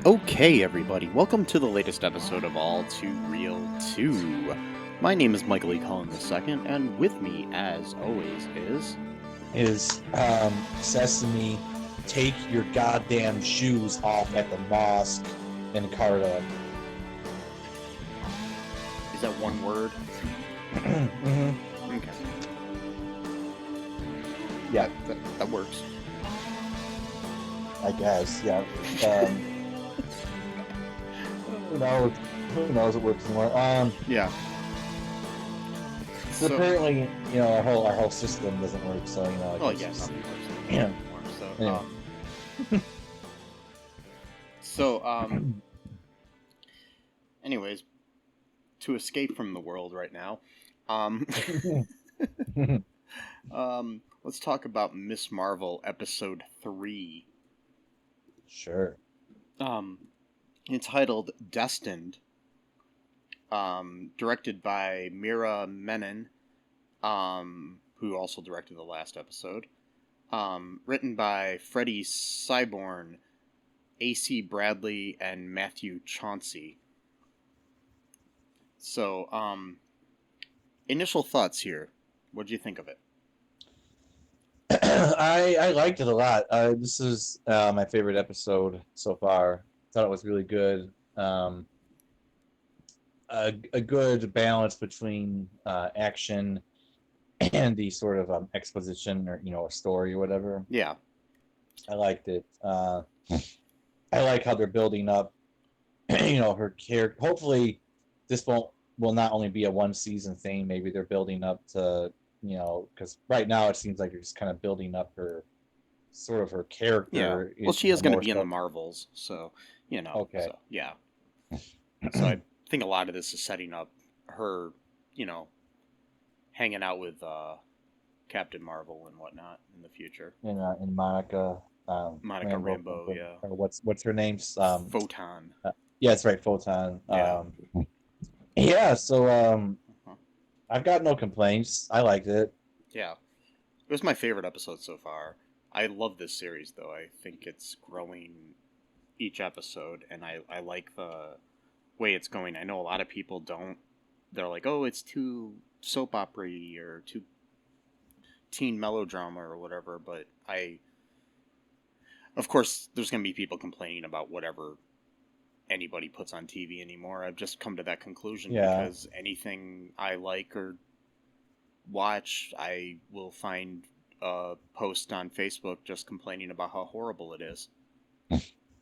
Okay, everybody, welcome to the latest episode of All Too Real 2. My name is Michael E. Cullen II, and with me, as always, is Sesame, take your goddamn shoes off at the mosque in Carta. Is that one word? Mm-hmm. Okay. Yeah. That works. I guess, yeah. Who knows what works more. Yeah. So apparently, our whole system doesn't work, so, Well, yeah, nothing works yeah. anymore, anyways, to escape from the world right now, let's talk about Miss Marvel episode 3. Sure. Entitled Destined, directed by Mira Menon, who also directed the last episode, written by Freddie Syborn, A.C. Bradley, and Matthew Chauncey. So, initial thoughts here. What did you think of it? I liked it a lot. This is my favorite episode so far. Thought it was really good. A good balance between action and the sort of exposition or a story or whatever. Yeah, I liked it. I like how they're building up. Her character. Hopefully, this will not only be a one season thing. Maybe they're building up to because right now it seems like they're just kind of building up her character. Yeah. Well, she is going to be in the Marvels, so Okay. So, yeah. So I think a lot of this is setting up her, hanging out with Captain Marvel and whatnot in the future. And Monica. Monica Rambeau, yeah. Or what's her name? Photon. Yeah, that's right, Photon. Yeah. Yeah. So I've got no complaints. I liked it. Yeah, it was my favorite episode so far. I love this series, though. I think it's growing each episode, and I like the way it's going. I know a lot of people don't. They're like, oh, it's too soap opera-y or too teen melodrama or whatever, but of course, there's going to be people complaining about whatever anybody puts on TV anymore. I've just come to that conclusion because anything I like or watch, I will find a post on Facebook just complaining about how horrible it is.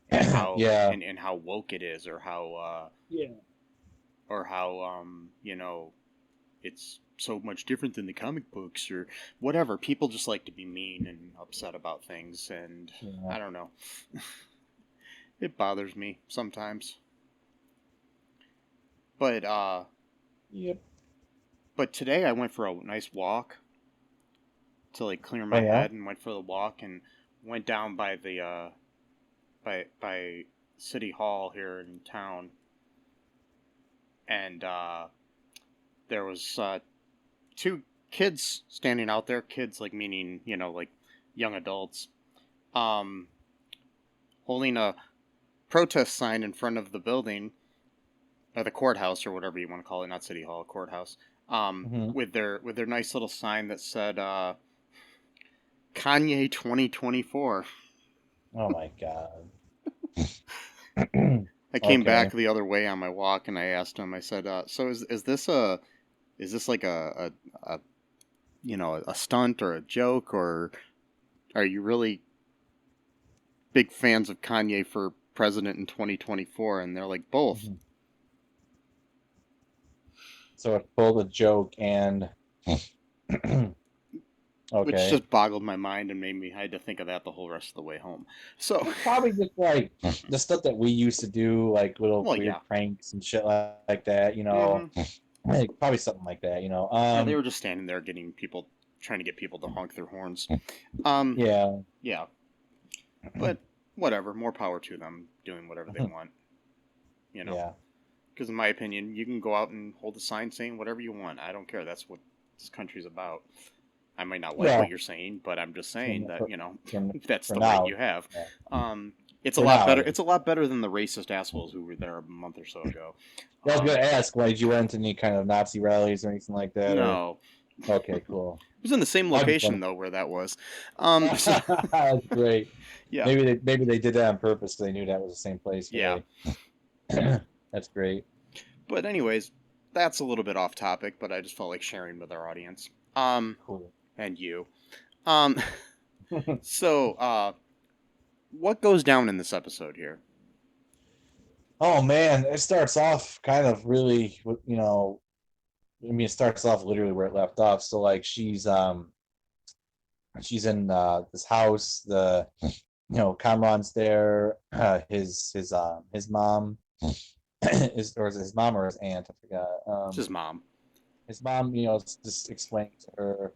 And how and how woke it is, or how it's so much different than the comic books or whatever. People just like to be mean and upset about things, and I don't know. It bothers me sometimes. But Yep. But today I went for a nice walk to clear my head, and went for the walk and went down by the by City Hall here in town, and there was two kids standing out there. Kids meaning young adults, holding a protest sign in front of the building, or the courthouse, or whatever you want to call it, not City Hall, courthouse. With their nice little sign that said Kanye 2024. Oh my god. I came back the other way on my walk, and I asked him. I said, "So is this like a stunt or a joke, or are you really big fans of Kanye for president in 2024?" And they're like, both. Mm-hmm. So it's both a joke and which just boggled my mind and I had to think of that the whole rest of the way home. So probably just the stuff that we used to do, little weird pranks and shit like that, Mm-hmm. Probably something like that, yeah, they were just standing there trying to get people to honk their horns. Yeah. But whatever, more power to them doing whatever they want. Yeah. Because in my opinion, you can go out and hold a sign saying whatever you want. I don't care. That's what this country's about. I might not like what you're saying, but I'm just saying that that's the right you have. It's a lot better. It's a lot better than the racist assholes who were there a month or so ago. I was going to ask, did you went to any kind of Nazi rallies or anything like that? No. Or... Okay, cool. It was in the same location though where that was. That's great. Yeah. Maybe they did that on purpose because they knew that was the same place. Yeah. That's great. But anyways, that's a little bit off topic, but I just felt like sharing with our audience. Cool. And you. So, what goes down in this episode here? Oh man, it starts off kind of really, it starts off literally where it left off. So like she's in this house. Kamran's there. His mom is his mom or his aunt? I forgot. It's his mom. His mom, just explaining to her.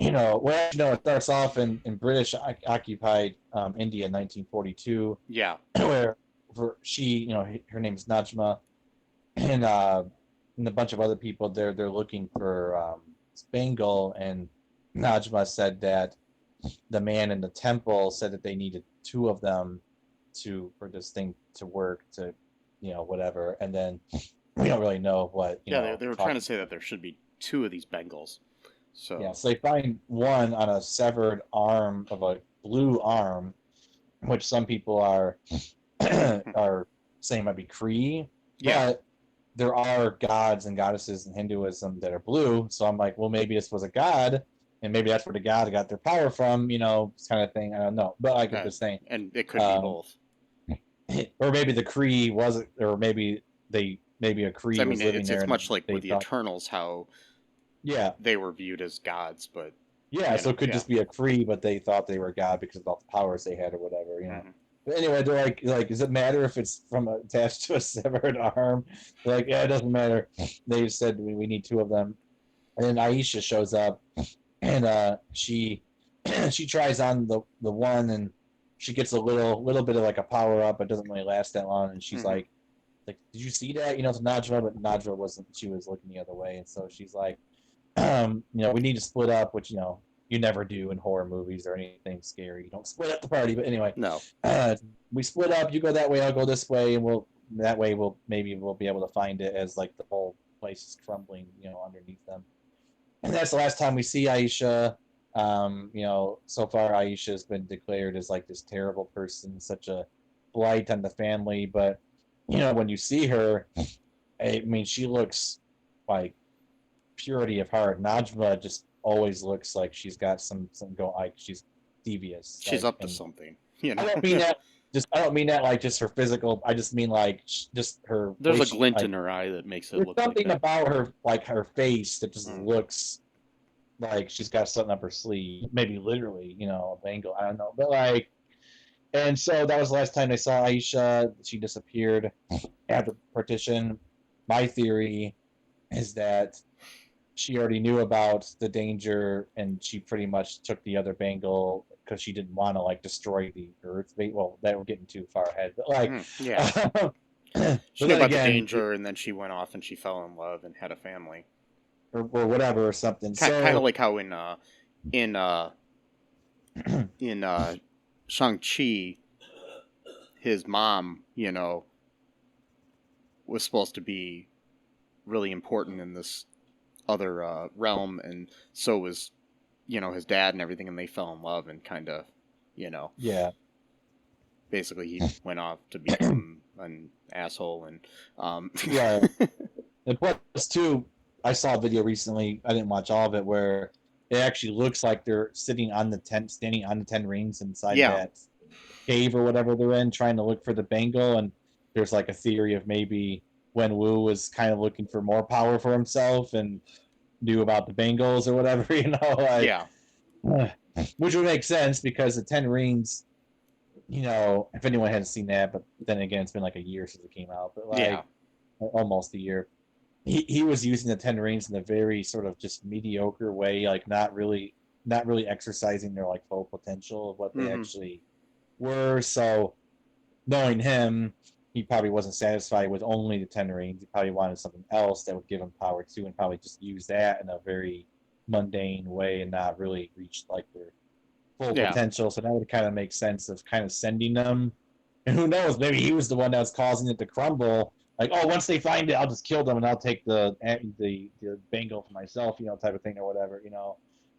It starts off in British occupied India in 1942. Yeah. Where she, her name is Najma, and a bunch of other people they're looking for Spangle, and Najma said that the man in the temple said that they needed two of them for this thing to work, to whatever, and then we don't really know what. They were trying to say that there should be two of these Bengals. So they find one on a severed arm of a blue arm, which some people are saying might be Cree. Yeah. But there are gods and goddesses in Hinduism that are blue. So I'm like, well, maybe this was a god, and maybe that's where the god got their power from, kind of thing. I don't know. But like I'm just saying. And it could be both. Or maybe the Cree wasn't, or maybe a Cree was living there. It's much like with the Eternals, how they were viewed as gods, but so it could just be a Cree, but they thought they were god because of all the powers they had or whatever, Mm-hmm. But anyway, they're like, does it matter if it's attached to a severed arm? They're like, yeah, it doesn't matter. They said we need two of them. And then Aisha shows up, and she tries on the one, and she gets a little bit of like a power up. It doesn't really last that long, and she's like, did you see that? To Najma, but Najma wasn't. She was looking the other way, and so she's like, we need to split up, which you never do in horror movies or anything scary. You don't split up the party. But anyway, no. We split up. You go that way, I'll go this way, and we'll be able to find it as like the whole place is crumbling, underneath them. And that's the last time we see Aisha. So far Aisha has been declared as like this terrible person, such a blight on the family. But when you see her, I mean, she looks like purity of heart. Najma just always looks like she's got some go, like she's devious. She's up to something. I don't mean that. I don't mean that like just her physical. I just mean like just her. There's a glint in her eye that makes it look. There's something like about her, like her face, that just looks like she's got something up her sleeve. Maybe literally, a bangle. I don't know, but like, and so that was the last time I saw Aisha. She disappeared after partition. My theory is that she already knew about the danger, and she pretty much took the other bangle because she didn't want to like destroy the Earth. Well, that we're getting too far ahead, but like, she knew about the danger, and then she went off and she fell in love and had a family, or whatever, or something. Kind of like how in Shang-Chi, his mom, was supposed to be really important in this other realm, and so was his dad and everything, and they fell in love, and kind of basically he went off to become an asshole, and and plus too, I saw a video recently, I didn't watch all of it, where it actually looks like they're standing on the 10 rings inside that cave or whatever they're in, trying to look for the bangle. And there's like a theory of maybe Wen Wu was kind of looking for more power for himself and knew about the bangles or whatever, which would make sense because the 10 rings, if anyone hadn't seen that, but then again, it's been like a year since it came out, but like almost a year. He was using the 10 rings in a very sort of just mediocre way, like not really exercising their like full potential of what they actually were. So knowing him, he probably wasn't satisfied with only the 10 rings. He probably wanted something else that would give him power too, and probably just use that in a very mundane way and not really reach like their full Yeah. potential. So that would kind of make sense of kind of sending them. And who knows? Maybe he was the one that was causing it to crumble. Like, oh, once they find it, I'll just kill them and I'll take the bangle for myself, type of thing or whatever.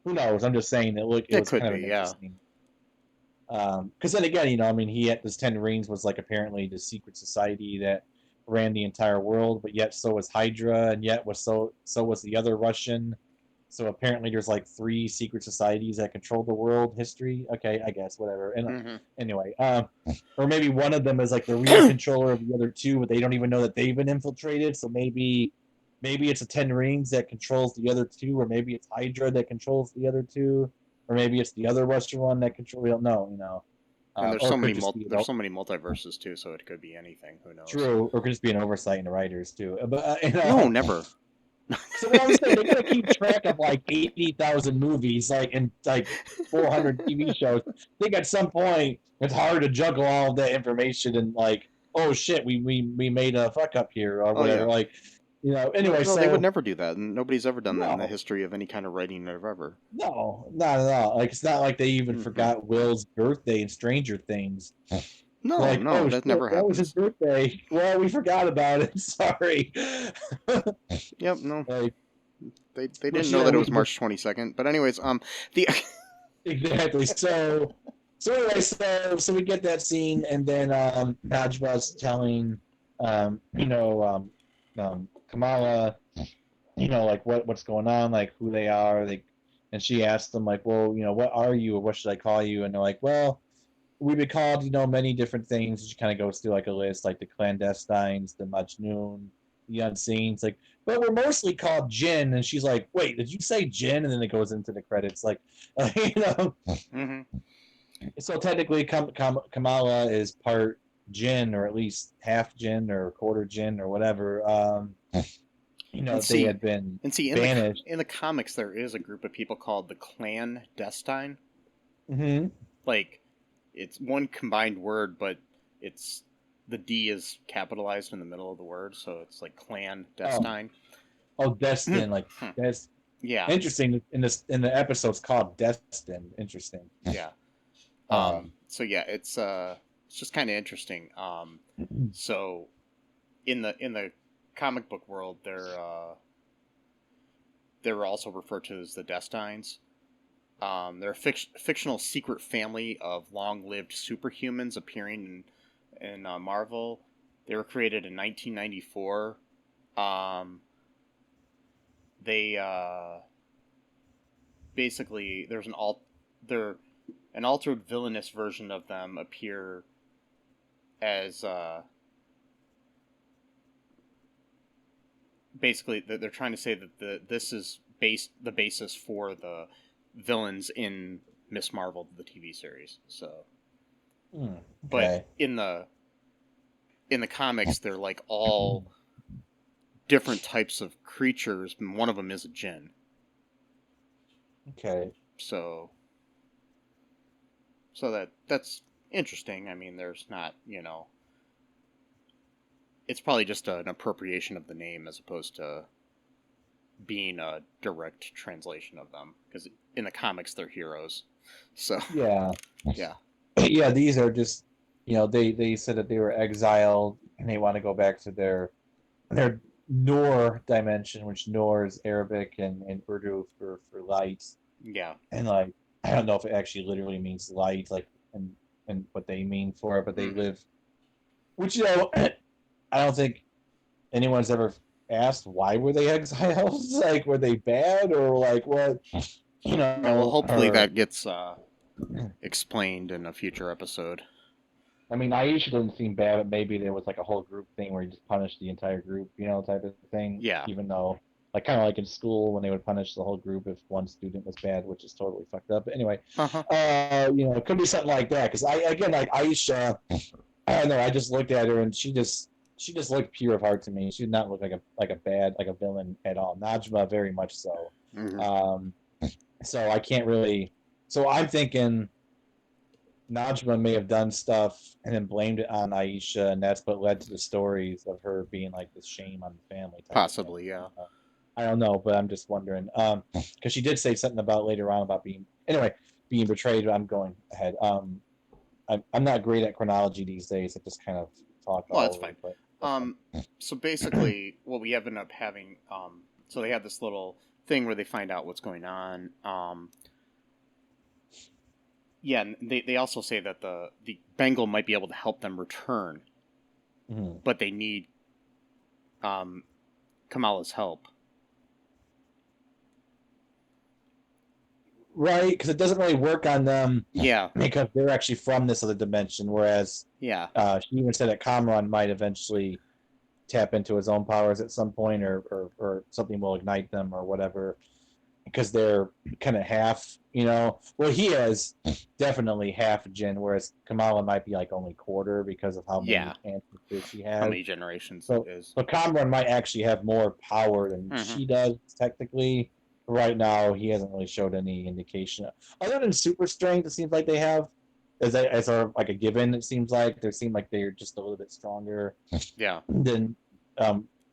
Who knows? I'm just saying that. Look, it was could kind of be, an interesting. Because then again, I mean, he had this 10 Rings was like apparently the secret society that ran the entire world, but yet so was Hydra, and yet so was the other Russian. So apparently there's like 3 secret societies that control the world history. Okay, I guess whatever. And anyway, or maybe one of them is like the real controller of the other 2, but they don't even know that they've been infiltrated. So maybe it's a 10 Rings that controls the other 2, or maybe it's Hydra that controls the other 2. Or maybe it's the other Russian one that controls. We don't know, And there's so many multiverses too, so it could be anything. Who knows? True, or could just be an oversight in the writers too. But no, never. So what I'm saying, they gotta keep track of like 80,000 movies, and 400 TV shows. I think at some point it's hard to juggle all of that information and oh shit, we made a fuck up here or whatever. Anyway, no, they would never do that, and nobody's ever done that in the history of any kind of writing ever. No, not at all. It's not like they even forgot Will's birthday in Stranger Things. No, that never happens. That was his birthday. Well, we forgot about it. Sorry. Yep, no. They didn't know that it was March 22nd. But anyways, exactly. So anyway, so we get that scene, and then Najma's telling Kamala, what's going on, who they are, and she asked them well, what are you, or what should I call you? And they're like, well, we've been called, many different things. She kind of goes through a list, the clandestines, the Majnun, the Unseens, but we're mostly called Jinn. And she's like, wait, did you say Jinn? And then it goes into the credits, So technically, Kamala is part Jinn, or at least half Jinn, or quarter Jinn, or whatever. They had been banished. In the comics, there is a group of people called the Clandestine. Mm-hmm. It's one combined word, but it's the D is capitalized in the middle of the word, so it's clandestine. Oh, destined, yeah. Interesting. In the episode's called Destined. Interesting. Yeah. So yeah, it's just kind of interesting. So in the comic book world, they're also referred to as the Destines. They're a fictional secret family of long-lived superhumans appearing in Marvel. They were created in 1994. They basically they're an altered villainous version of them appear as basically they're trying to say that this is the basis for the villains in Miss Marvel, the TV series. So, okay. But in the comics, they're all different types of creatures, and one of them is a Jinn. Okay. So that's interesting. I mean, there's not, it's probably just an appropriation of the name as opposed to being a direct translation of them, because in the comics they're heroes. So yeah. These are just they said that they were exiled and they want to go back to their Noor dimension, which Noor is Arabic and Urdu for light. Yeah. And I don't know if it actually literally means light, and what they mean for it, but they live, which I don't think anyone's ever asked why were they exiles. Were they bad or what? Well, hopefully that gets explained in a future episode. I mean, Aisha doesn't seem bad, but maybe there was a whole group thing where you just punished the entire group, type of thing. Yeah. Even though, kind of in school when they would punish the whole group if one student was bad, which is totally fucked up. But anyway, it could be something like that. Because Aisha, I don't know. I just looked at her and she just looked pure of heart to me. She did not look like a villain at all. Najma, very much so. Mm-hmm. So I can't really. So I'm thinking Najma may have done stuff and then blamed it on Aisha, and that's what led to the stories of her being this shame on the family. Possibly, yeah. I don't know, but I'm just wondering. Because she did say something about later on about being betrayed. I'm going ahead. I'm not great at chronology these days. I just kind of talk Well, all that's over fine. the So basically, what we ended up having, so they had this little thing where they find out what's going on. Yeah, and they also say that the Bengal might be able to help them return, but they need Kamala's help. Right, because it doesn't really work on them. Yeah, because they're actually from this other dimension. Whereas, yeah, she even said that Kamran might eventually tap into his own powers at some point, or something will ignite them or whatever. Because they're kind of half, Well, he is definitely half Jinn, whereas Kamala might be like only quarter because of how many ancestors she has. how many generations so, it is. So Kamran might actually have more power than she does, technically. Right now, he hasn't really showed any indication. Other than super strength, it seems like they have, as sort of like a given, it seems like. They seem like they're just a little bit stronger than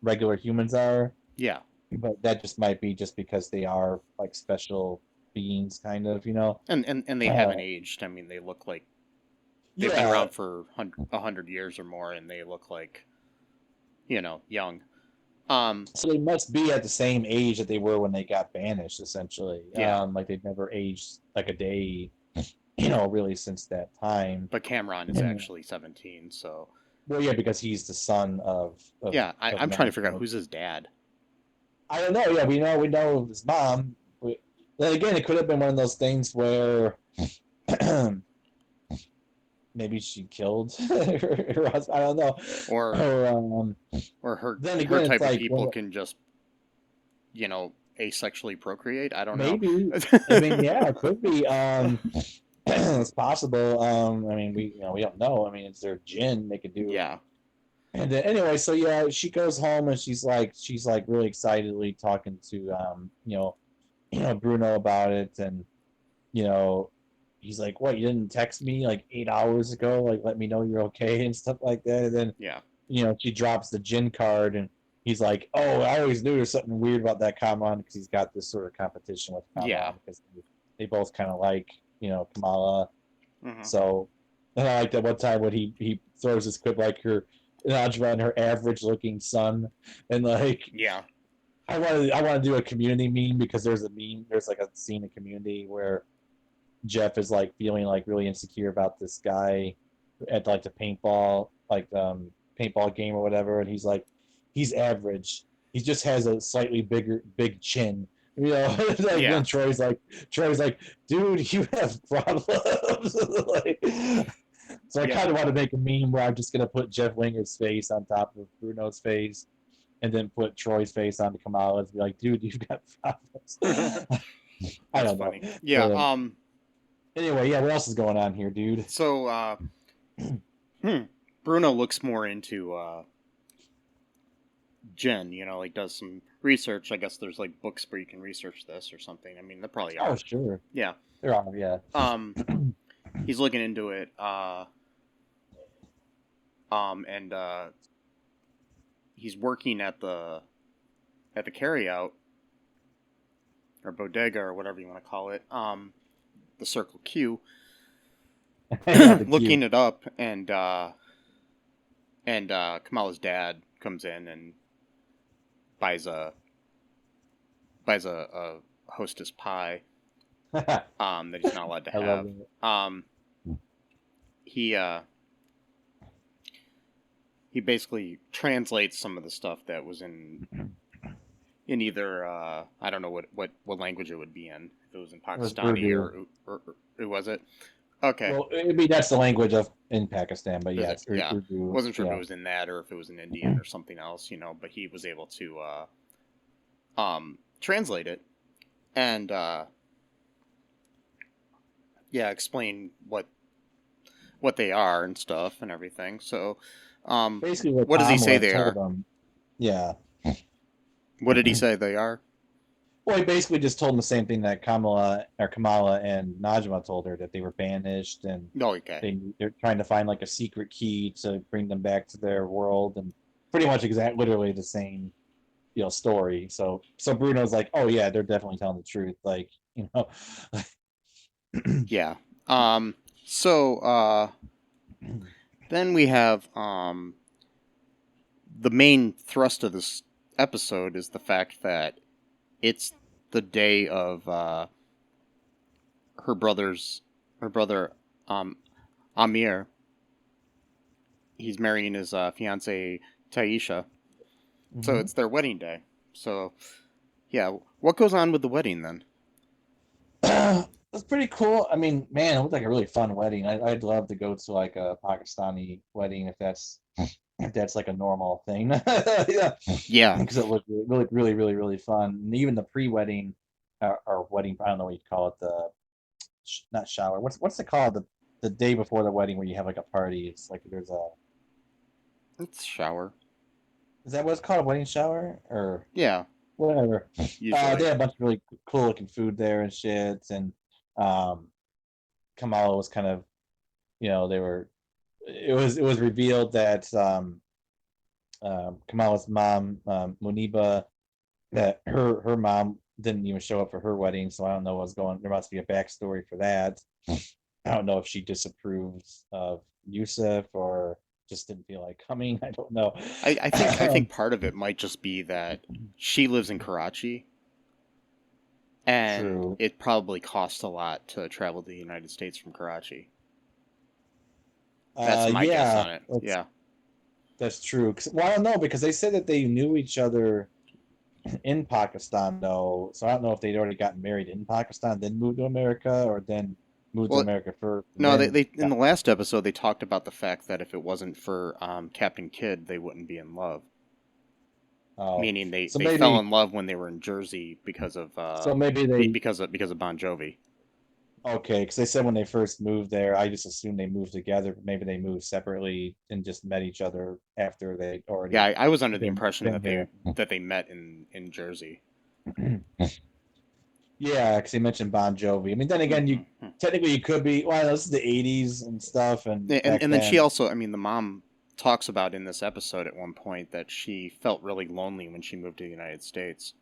regular humans are. Yeah. But that just might be just because they are like special beings, kind of, And they haven't aged. I mean, they look like they've been around for 100 years or more, and they look like, young. So they must be at the same age that they were when they got banished, essentially. Yeah. Like they've never aged like a day, really since that time. But Cameron is actually 17, so. Well, yeah, because he's the son of yeah, I'm trying to figure out who's his dad. I don't know. Yeah, we know his mom. Then again, it could have been one of those things where maybe she killed her husband. I don't know. Or her then again, her type of people can just, asexually procreate. I don't know. Maybe. I mean, yeah, it could be. It's possible. I mean, we don't know. I mean, it's their Jinn. They could do. Yeah. And then anyway, so yeah, she goes home and she's like really excitedly talking to Bruno about it, and he's like, "What? You didn't text me like 8 hours ago? Like, let me know you're okay and stuff like that." And then she drops the Jinn card, and he's like, "Oh, I always knew there's something weird about that Kamala because he's got this sort of competition with Kamala because they both kind of like Kamala." So, and I like that one time when he throws his quip like her Najma and her average looking son, and like I want to do a Community meme because there's like a scene in Community where Jeff is like feeling like really insecure about this guy at like the paintball game or whatever, and he's like, he's average. He just has a slightly big chin. Then Troy's like, dude, you have problems. So I kind of want to make a meme where I'm just gonna put Jeff Winger's face on top of Bruno's face, and then put Troy's face onto Kamala's. Be like, dude, you've got problems. I don't know. Yeah. But, anyway, yeah. What else is going on here, dude? So, Bruno looks more into Jen. Like does some research. I guess there's like books where you can research this or something. I mean, there probably are. Oh, sure. Yeah. There are. Yeah. He's looking into it. And he's working at the carryout or bodega or whatever you want to call it. The Circle Q. Looking it up, and Kamala's dad comes in and buys a Hostess pie that he's not allowed to have. He basically translates some of the stuff that was in either I don't know what language it would be in. If it was in Pakistani or was it? Okay. Well, maybe that's the language in Pakistan, but yeah, Urdu. Wasn't sure if it was in that or if it was in Indian or something else, But he was able to translate it and explain what they are and stuff and everything. So, basically, what does he say they are? Yeah. What did he say they are? Well, he basically just told him the same thing that Kamala and Najma told her, that they were banished and they're trying to find like a secret key to bring them back to their world, and pretty much literally the same story. So Bruno's like, oh yeah, they're definitely telling the truth. Like, Yeah. So then we have the main thrust of this episode is the fact that it's the day of her brother Aamir. He's marrying his fiancee Taisha, so it's their wedding day. So yeah, what goes on with the wedding then? It's pretty cool. I mean, man, it looked like a really fun wedding. I'd love to go to like a Pakistani wedding if that's like a normal thing. Yeah, Yeah. because it looked really, really, really, really fun. And even the pre-wedding or wedding, I don't know what you call it, the not shower. What's it called? The day before the wedding where you have like a party. It's like there's a. It's shower. Is that what it's called? A wedding shower or Yeah. whatever. Usually. They had a bunch of really cool looking food there and shit, and um, Kamala was kind of, they were. It was revealed that Kamala's mom, Muneeba, that her mom didn't even show up for her wedding, so I don't know what's going. There must be a backstory for that. I don't know if she disapproves of Yusuf or just didn't feel like coming. I don't know. I think part of it might just be that she lives in Karachi, and True. it probably costs a lot to travel to the United States from Karachi. That's my guess Yeah, on it. Yeah. that's true. Well, I don't know because they said that they knew each other in Pakistan, though. So I don't know if they'd already gotten married in Pakistan, then moved to America, or then moved to Well, America first, and no, then they in the last episode they talked about the fact that if it wasn't for Captain Kidd, they wouldn't be in love. oh, Meaning they, so they fell maybe in love when they were in Jersey because of so maybe they because of Bon Jovi. okay because they said when they first moved there, I just assumed they moved together, but maybe they moved separately and just met each other after they Yeah, already I was under the been impression been that here. they met in Jersey. Yeah, because he mentioned Bon Jovi. I mean, then again, you Mm-hmm. technically you could be. Well, this is the '80s and stuff, and And back then she then, also, I mean, the mom talks about in this episode at one point that she felt really lonely when she moved to the United States.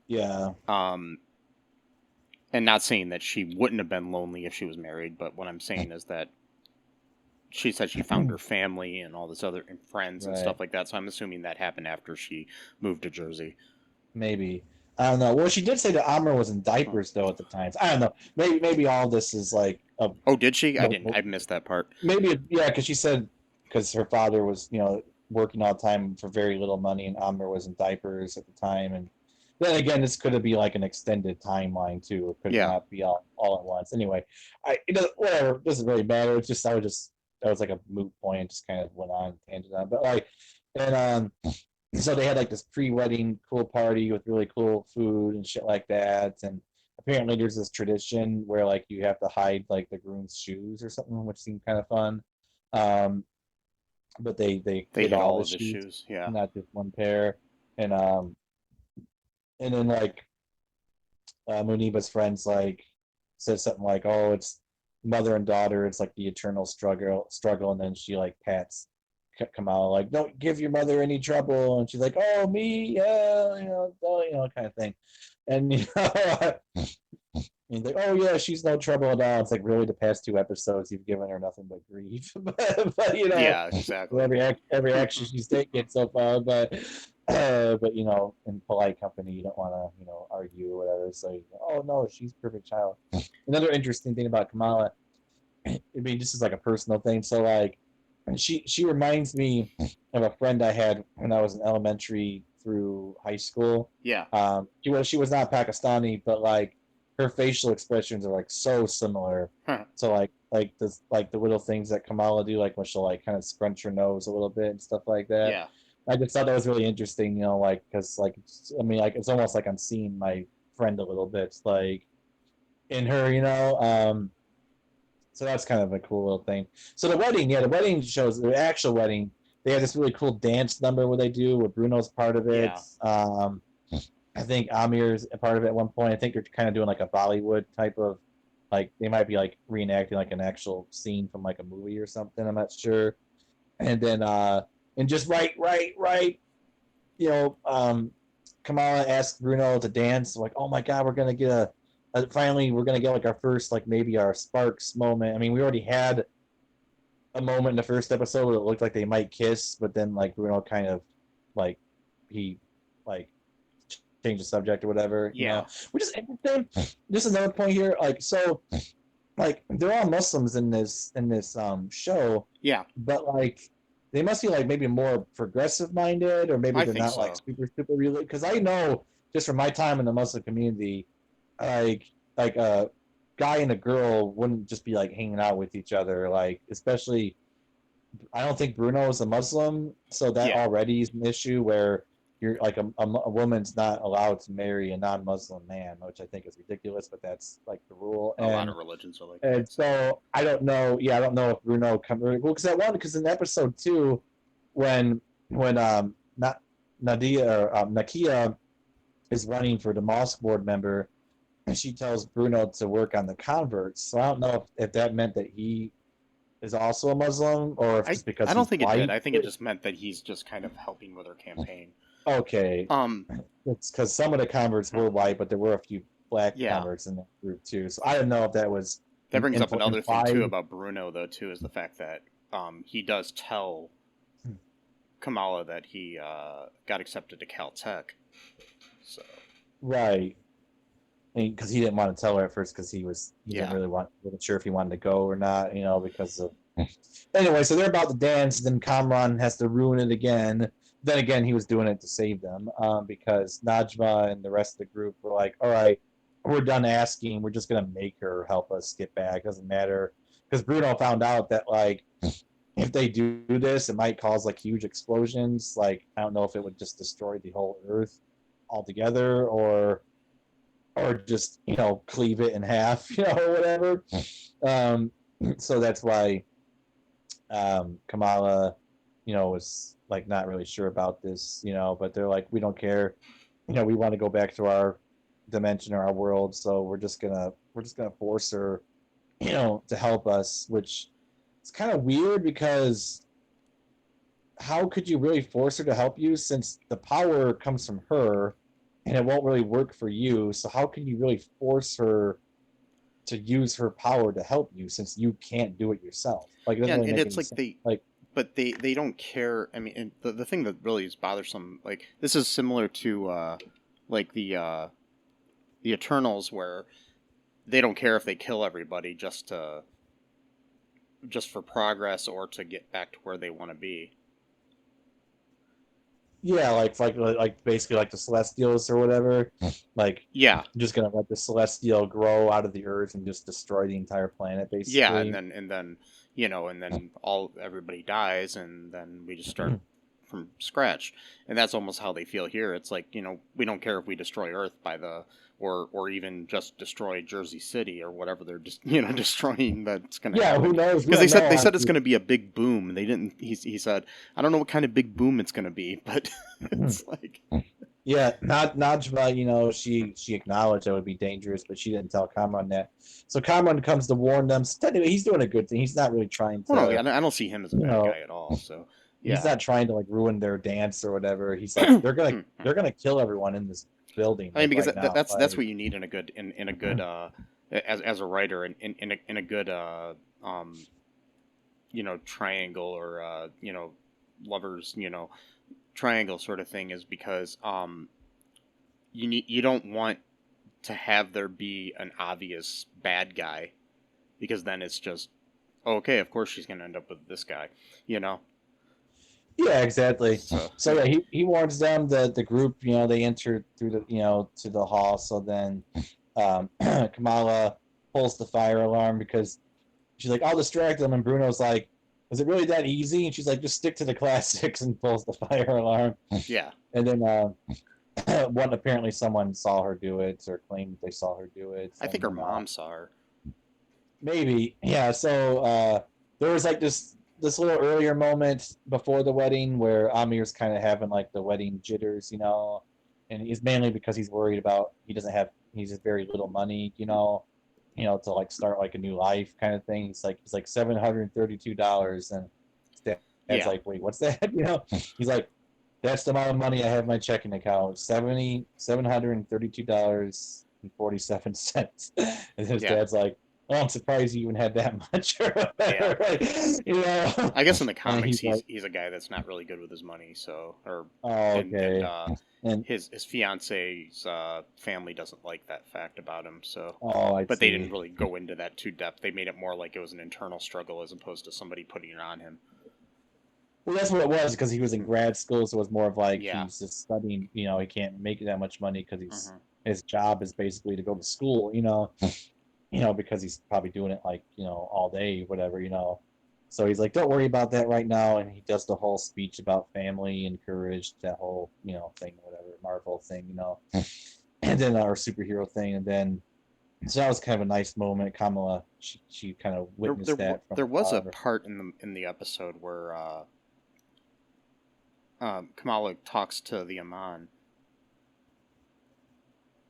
yeah, Um, and not saying that she wouldn't have been lonely if she was married, but what I'm saying is that she said she found her family and all this other and friends and right, stuff like that. So I'm assuming that happened after she moved to Jersey. maybe. I don't know. Well, she did say that Amr was in Hmm. diapers though at the time. So I don't know. Maybe all this is like a Oh, did she? I no, didn't. I missed that part. maybe yeah, because she said because her father was working all the time for very little money, and Amr was in diapers at the time, and then again, this could be like an extended timeline too. It could Yeah. not be all at once. Anyway, whatever. It doesn't really matter. It's just that was like a moot point. Just kind of went on tangent on, but like, and so they had like this pre-wedding cool party with really cool food and shit like that, and apparently there's this tradition where like you have to hide like the groom's shoes or something, which seemed kind of fun. Um, but they They hid hit all all the of his shoes, shoes. Yeah. not just one pair. And then like Muneeba's friends like said something like, "Oh, it's mother and daughter. It's like the eternal struggle." And then she like pats Kamala like, "Don't give your mother any trouble." And she's like, "Oh, me, yeah, oh, kind of thing." And he's like, "Oh yeah, she's no trouble at all." It's like really the past two episodes you've given her nothing but grief, but Yeah. Exactly. every action she's taken so far, but in polite company you don't want to argue or whatever. So oh no, she's a perfect child. Another interesting thing about Kamala, I mean, this is like a personal thing. So like, she reminds me of a friend I had when I was in elementary through high school. Yeah. She was not Pakistani, but like her facial expressions are like so similar. Huh. So like this like the little things that Kamala do, like when she'll like kind of scrunch her nose a little bit and stuff like that. Yeah. I just thought that was really interesting, like because like I mean like it's almost like I'm seeing my friend a little bit like in her, so that's kind of a cool little thing. So the wedding, yeah, the wedding shows the actual wedding. They have this really cool dance number where they do where Bruno's part of it. Yeah. I think Amir's a part of it at one point. I think they're kind of doing like a Bollywood type of like they might be like reenacting like an actual scene from like a movie or something. I'm not sure. And then and just right, you know, um, Kamala asked Bruno to dance, like, oh my god, we're gonna get finally we're gonna get like our first, like, maybe our sparks moment. I mean, we already had a moment in the first episode where it looked like they might kiss, but then like Bruno kind of like he like changed the subject or whatever, Yeah. which is interesting. Just another point here, like, so like they're all Muslims in this show. Yeah. But like they must be like maybe more progressive minded, or maybe I they're think not so. like super religious. Because I know just from my time in the Muslim community, like a guy and a girl wouldn't just be like hanging out with each other. Like, especially, I don't think Bruno is a Muslim, so that Yeah. already is an issue where you're like a woman's not allowed to marry a non-Muslim man, which I think is ridiculous, but that's like the rule. A lot of religions are like And that. so I don't know. Yeah, I don't know if Bruno come well because in episode 2, when not Nadia or Nakia is running for the mosque board member, and she tells Bruno to work on the converts. So I don't know if that meant that he is also a Muslim, or if just because I don't he's think it did. white. I think it just meant that he's just kind of helping with her campaign. Okay, it's because some of the converts were white, but there were a few black Yeah. converts in that group too. So I don't know if that was That brings up another thing implied. too about Bruno, though, too, is the fact that he does tell Kamala that he got accepted to Caltech. So Right, because he didn't want to tell her at first because he didn't really wasn't sure if he wanted to go or not, because of. Anyway, so they're about to dance, then Kamran has to ruin it again. Then again, he was doing it to save them, because Najma and the rest of the group were like, all right, we're done asking. We're just going to make her help us get back. Doesn't matter. Because Bruno found out that, like, if they do this, it might cause, like, huge explosions. Like, I don't know if it would just destroy the whole Earth altogether, or just, cleave it in half, or whatever. So that's why Kamala, was like not really sure about this, but they're like, we don't care, we want to go back to our dimension or our world, so we're just gonna force her, to help us, which is kind of weird because how could you really force her to help you since the power comes from her and it won't really work for you? So how can you really force her to use her power to help you since you can't do it yourself? Like, it doesn't really and make it's any sense. Like, but they don't care. I mean, and the thing that really is bothersome, like this is similar to like the Eternals, where they don't care if they kill everybody just for progress or to get back to where they want to be. yeah, like basically like the Celestials or whatever. Like, Yeah, I'm just gonna let the Celestial grow out of the Earth and just destroy the entire planet, basically. yeah, and then everybody dies, and then we just start from scratch. And that's almost how they feel here. It's like, we don't care if we destroy Earth or even just destroy Jersey City or whatever they're just destroying. That's gonna happen. Who knows? Because they said it's gonna be a big boom. They didn't. He said, I don't know what kind of big boom it's gonna be, but it's like. Yeah, Najma, she acknowledged that it would be dangerous, but she didn't tell Kamran that. So Kamran comes to warn them. So technically, he's doing a good thing. He's not really trying to. Well, no, I don't see him as a bad guy at all. So yeah. He's not trying to like ruin their dance or whatever. He's like, they're gonna kill everyone in this building. I mean, because right that's what you need in a good as a writer in a good triangle or lovers triangle sort of thing, is because you don't want to have there be an obvious bad guy, because then it's just okay, of course she's gonna end up with this guy. Yeah, exactly. So yeah, he warns them that the group, they enter through the to the hall. So then Kamala pulls the fire alarm because she's like, I'll distract them, and Bruno's like, is it really that easy? And she's like, just stick to the classics, and pulls the fire alarm. Yeah. And then apparently someone saw her do it, or claimed they saw her do it. I think her mom saw her. Maybe. Yeah, so there was like this little earlier moment before the wedding where Aamir's kind of having like the wedding jitters, and it's mainly because he's worried about he has very little money, to like start like a new life kind of thing. He's like $732, and Dad's like, wait, what's that? He's like, That's the amount of money I have in my checking account. $732.47. And his Yeah. dad's like, "Oh, I'm surprised you even had that much." Yeah. Like, I guess in the And comics he's like, he's a guy that's not really good with his money, so "Oh, and okay." And his fiance's family doesn't like that fact about him, so oh, I but they didn't see. really go into that too depth. They made it more like it was an internal struggle as opposed to somebody putting it on him. Well, that's what it was because he was in grad school, so it was more of like Yeah. he's just studying. He can't make that much money because Mm-hmm. his job is basically to go to school. Because he's probably doing it like all day, whatever. So he's like, "Don't worry about that right now," and he does the whole speech about family and courage, that whole thing, whatever Marvel thing. And then our superhero thing, and then so that was kind of a nice moment. Kamala, she kind of witnessed that from There was a afar. part in the episode where Kamala talks to the Aman.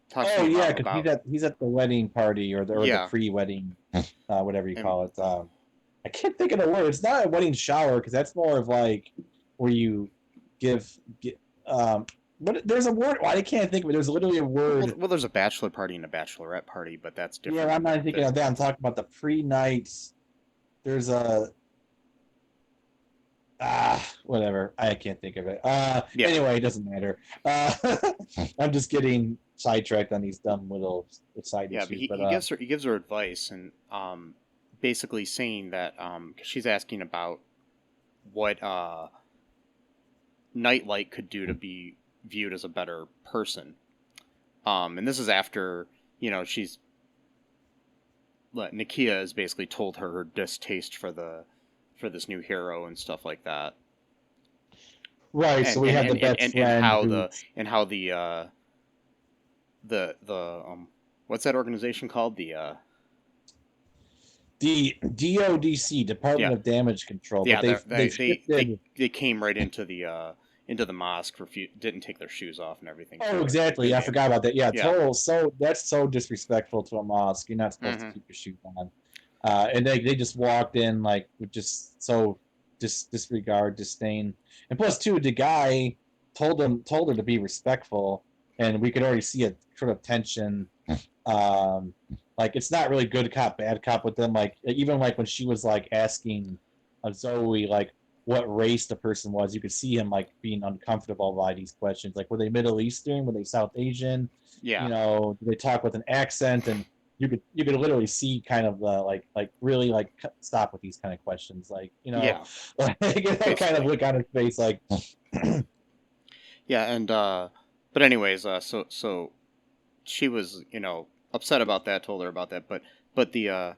Talks to Oh the yeah, Imam because about he's at the wedding party or the yeah, pre-wedding, whatever you and call it. I can't think of the word. It's not a wedding shower because that's more of like where you get what there's a word. Well, I can't think of it. There's literally a word. well, there's a bachelor party and a bachelorette party, but that's Yeah, different I'm than not thinking of that. I'm talking about the pre-night. There's a whatever. I can't think of it. yeah. Anyway, it doesn't matter. I'm just getting sidetracked on these dumb little side Yeah, but issues. But he gives her advice and basically saying that 'cause she's asking about what Nightlight could do to be viewed as a better person. And this is after she's Nakia has basically told her distaste for this new hero and stuff like that. right. So we have the best friend who's And how the what's that organization called? the DODC, Department Yeah, of Damage Control, but yeah, they've shifted. they came right into the mosque didn't take their shoes off and everything Oh, too. exactly. I forgot about that. Yeah, Yeah. total. So that's so disrespectful to a mosque. You're not supposed to Mm-hmm. keep your shoes on. And they just walked in like with just so disregard, disdain, and plus too, the guy told her to be respectful, and we could already see a sort of tension. Like it's not really good cop, bad cop with them. Like even like when she was like asking Zoe like what race the person was, you could see him like being uncomfortable by these questions. Like were they Middle Eastern? Were they South Asian? Yeah. Do they talk with an accent? And you could literally see kind of like really like stop with these kind of questions. Like Yeah. like that kind of look on his face like. Yeah, and but anyways, so she was upset about that, told her about that, but the but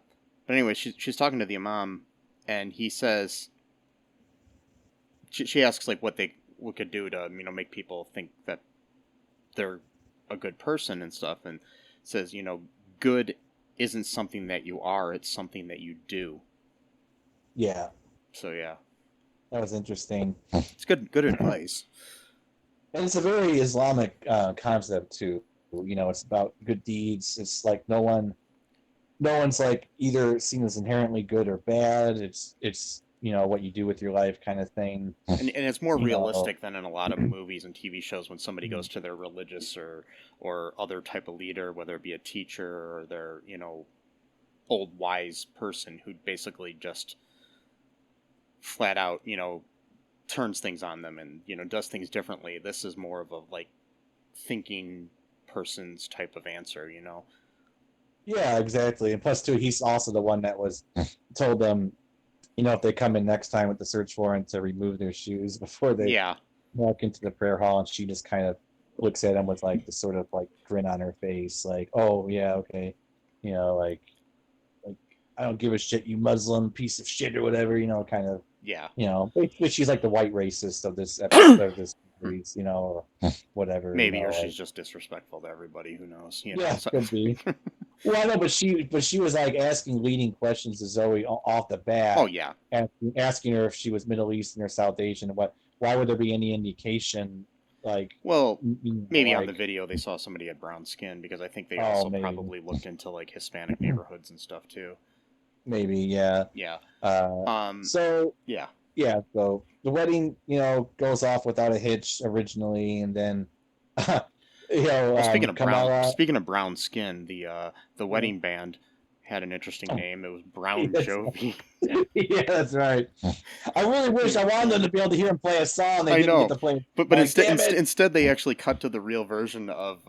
anyway, she's talking to the imam, and he says she asks like what could do to make people think that they're a good person and stuff, and says good isn't something that you are, it's something that you do. Yeah. So yeah, That was interesting. it's good advice. And it's a very Islamic concept too. It's about good deeds. It's like no one's like either seen as inherently good or bad. It's what you do with your life kind of thing. And it's more realistic know. than in a lot of movies and TV shows when somebody goes to their religious or other type of leader, whether it be a teacher or their old wise person who basically just flat out turns things on them and does things differently. This is more of a like thinking person's type of answer. Yeah, exactly. And plus, too, he's also the one that was told them, if they come in next time with the search warrant to remove their shoes before they Yeah. walk into the prayer hall. And she just kind of looks at him with like this sort of like grin on her face, like, "Oh yeah, okay," like I don't give a shit, you Muslim piece of shit or whatever, kind of. Yeah. Basically she's like the white racist of this episode of this series, or whatever. Maybe, or she's just disrespectful to everybody. Who knows? Yeah, could be. Well, I know, but she was like asking leading questions to Zoe off the bat. Oh yeah, asking her if she was Middle Eastern or South Asian. Why would there be any indication? Like, well, maybe like, on the video they saw somebody had brown skin, because I think they also probably looked into like Hispanic neighborhoods and stuff too. Maybe, yeah. Yeah. So yeah. Yeah, so the wedding, goes off without a hitch originally, and then, Well, Kamala. speaking of brown skin, the wedding band had an interesting name. It was Brown Jovi. Yeah, that's right. I really wish I wanted them to be able to hear him play a song. They I didn't know, get to play. but instead they actually cut to the real version of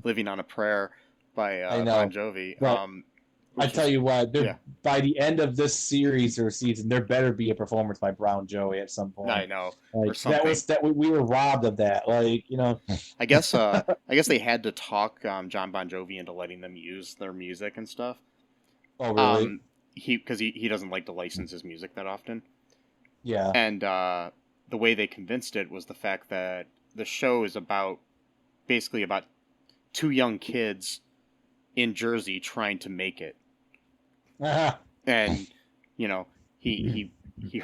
"Living on a Prayer" by I know, Bon Jovi. but I tell you what, by the end of this series or season, there better be a performance by Brown Joey at some point. I know, like, or something. we were robbed of that. I guess they had to talk John Bon Jovi into letting them use their music and stuff. Oh, really? Because he doesn't like to license his music that often. Yeah. And the way they convinced it was the fact that the show is basically about two young kids in Jersey trying to make it. And he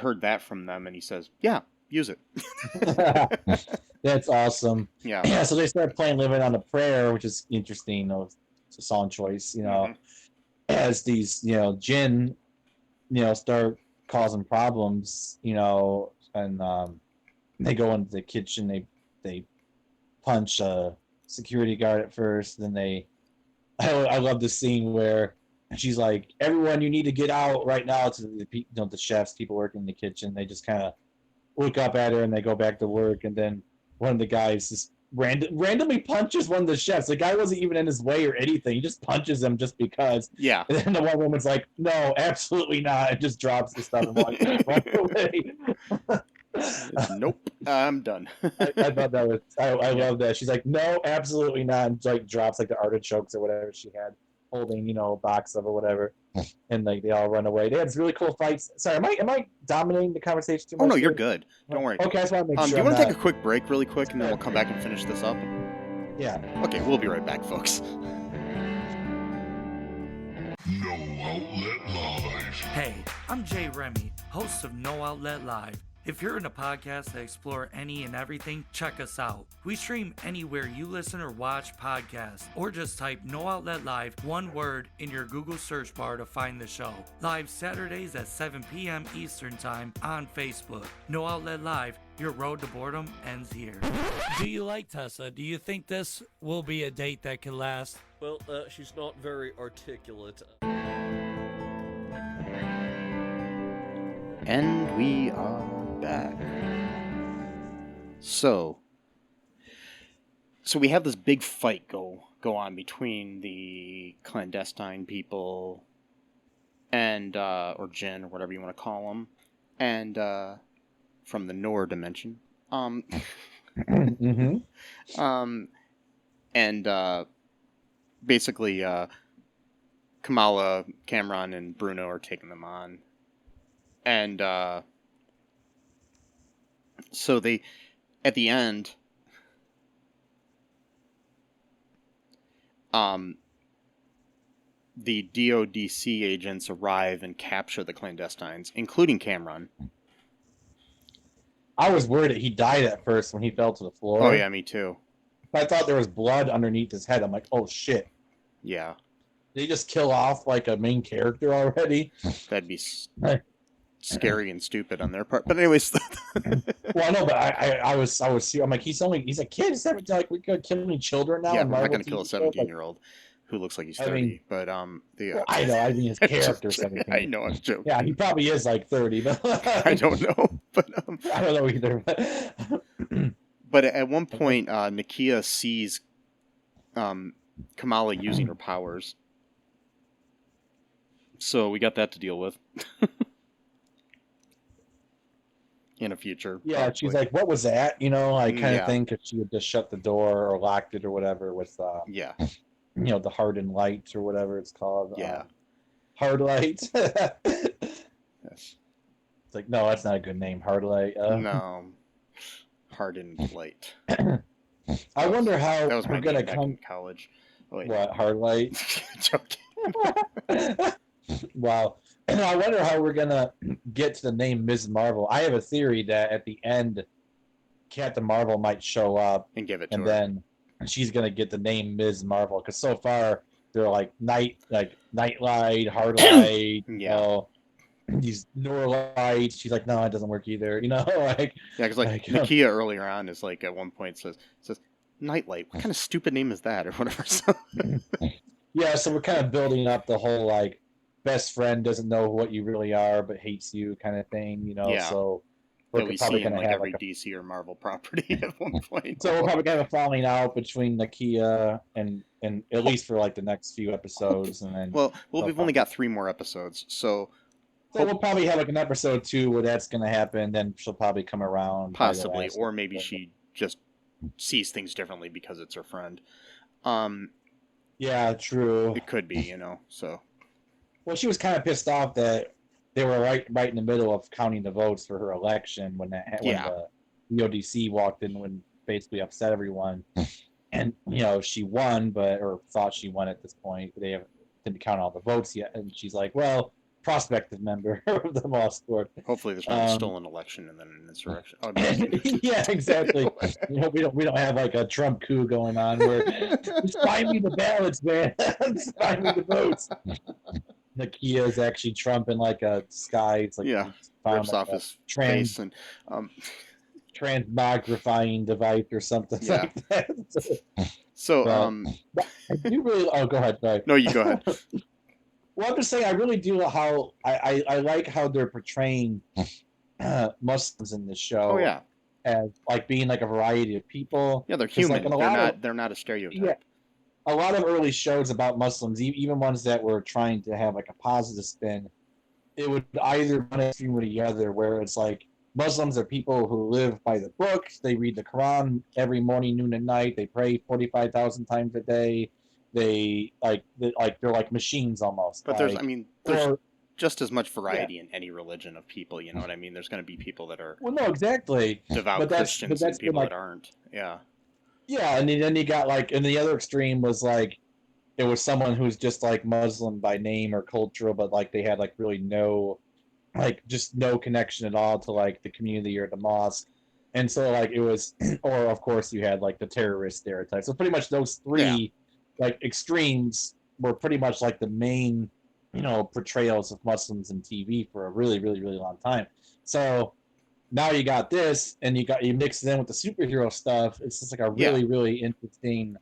heard that from them, and he says, "Yeah, use it." That's awesome. Yeah. So they start playing "Living on a Prayer," which is interesting. It's a song choice. As these Jinn start causing problems. And they go into the kitchen. They punch a security guard at first. Then I love the scene where she's like, "Everyone, you need to get out right now." To the chefs, people working in the kitchen, they just kind of look up at her and they go back to work. And then one of the guys just randomly punches one of the chefs. The guy wasn't even in his way or anything. He just punches him just because. Yeah. And then the one woman's like, "No, absolutely not," and just drops the stuff and walks away. Nope, I'm done. I thought that was. I love that. She's like, "No, absolutely not," and drops the artichokes or whatever she had holding, a box of or whatever, and they all run away. They had this really cool fights. Sorry, am I dominating the conversation too much? Oh no, you're good. Don't worry. Okay, I just want to make sure. Do you want to take a quick break, really quick, and then we'll come back and finish this up? Yeah. Okay, we'll be right back, folks. No Outlet Live. Hey, I'm Jay Remy, host of No Outlet Live. If you're in a podcast that explore any and everything, check us out. We stream anywhere you listen or watch podcasts, or just type No Outlet Live, one word, in your Google search bar to find the show. Live Saturdays at 7 p.m. Eastern Time on Facebook. No Outlet Live, your road to boredom ends here. Do you like Tessa? Do you think this will be a date that can last? Well, she's not very articulate. And we are back. So we have this big fight go on between the clandestine people and or Jinn or whatever you want to call them, and from the Noor dimension. Mm-hmm. And basically Kamala, Cameron, and Bruno are taking them on. And so they, at the end, the DODC agents arrive and capture the clandestines, including Cameron. I was worried that he died at first when he fell to the floor. Oh yeah, me too. I thought there was blood underneath his head. I'm like, oh shit. Yeah. Did he just kill off a main character already? That'd be scary and stupid on their part. But anyways. Well, no, but I was I'm like, he's a kid. He's never we could kill any children now. Yeah, we're not gonna kill a 17-year-old who looks like he's 30. But well, I know. I mean, his character. 17. I know. I'm joking. Yeah, he probably is 30, but I don't know. But I don't know either. But at one point, Nakia sees Kamala using her powers. So we got that to deal with. In a future. Yeah, probably. She's like, what was that? I kind of think if she had just shut the door or locked it or whatever with, the hardened light or whatever it's called. Yeah. Hard light. Yes. It's like, no, that's not a good name. Hard light. No. Hardened light. I wonder how that was we're going to come. In college. Oh, wait. What, hard light? Joking. Wow. I wonder how we're going to get to the name Ms. Marvel. I have a theory that at the end, Captain Marvel might show up. And give it to her. And then she's going to get the name Ms. Marvel. Because so far, they're like Nightlight, Hard Light. Yeah. these Nora lights. She's like, no, it doesn't work either. Like yeah, because like Nakia earlier on is like at one point says nightlight. What kind of stupid name is that or whatever? So yeah, so we're kind of building up the whole like best friend doesn't know what you really are but hates you kind of thing. Yeah. So we're we probably see in going to like have every DC or Marvel property at one point. So we're probably going to have a falling out between Nakia and at least for like the next few episodes, and then we've only got 3 more episodes, so we'll probably have like an episode 2 where that's going to happen. Then she'll probably come around, possibly, or maybe she just sees things differently because it's her friend. Yeah, true. It could be, So. Well, she was kind of pissed off that they were right in the middle of counting the votes for her election when the ODC walked in, when basically upset everyone, and she won, or thought she won at this point. They didn't count all the votes yet, and she's like, well, prospective member of the law scored. Hopefully, there's not a stolen election and then an insurrection. Oh, no. Yeah, exactly. We don't have like a Trump coup going on where just find me the ballots, man. Just find me the votes. Nakia is actually Trump in like a disguise. Like rips off his face and transmogrifying device or something like that. So I do really. Oh, go ahead. Sorry. No, you go ahead. Well, I'm just saying, I really do how I like how they're portraying Muslims in this show. Oh yeah, as like being like a variety of people. Yeah, they're human. They're not a stereotype. Yeah, a lot of early shows about Muslims, even ones that were trying to have like a positive spin, it would either one extreme or the other, where it's like Muslims are people who live by the book. They read the Quran every morning, noon, and night. They pray 45,000 times a day. They're like machines almost. But there's just as much variety in any religion of people. You know what I mean? There's going to be people that are exactly devout Christians and people that aren't. Yeah. Yeah, and then you got like, and the other extreme was like, it was someone who's just like Muslim by name or cultural, but like they had like really no connection at all to like the community or the mosque. And so like it was, or of course you had like the terrorist stereotype. So pretty much those three like extremes were pretty much like the main, portrayals of Muslims in TV for a really, really, really long time. So now you got this, and you mix it in with the superhero stuff. It's just like a really, really interesting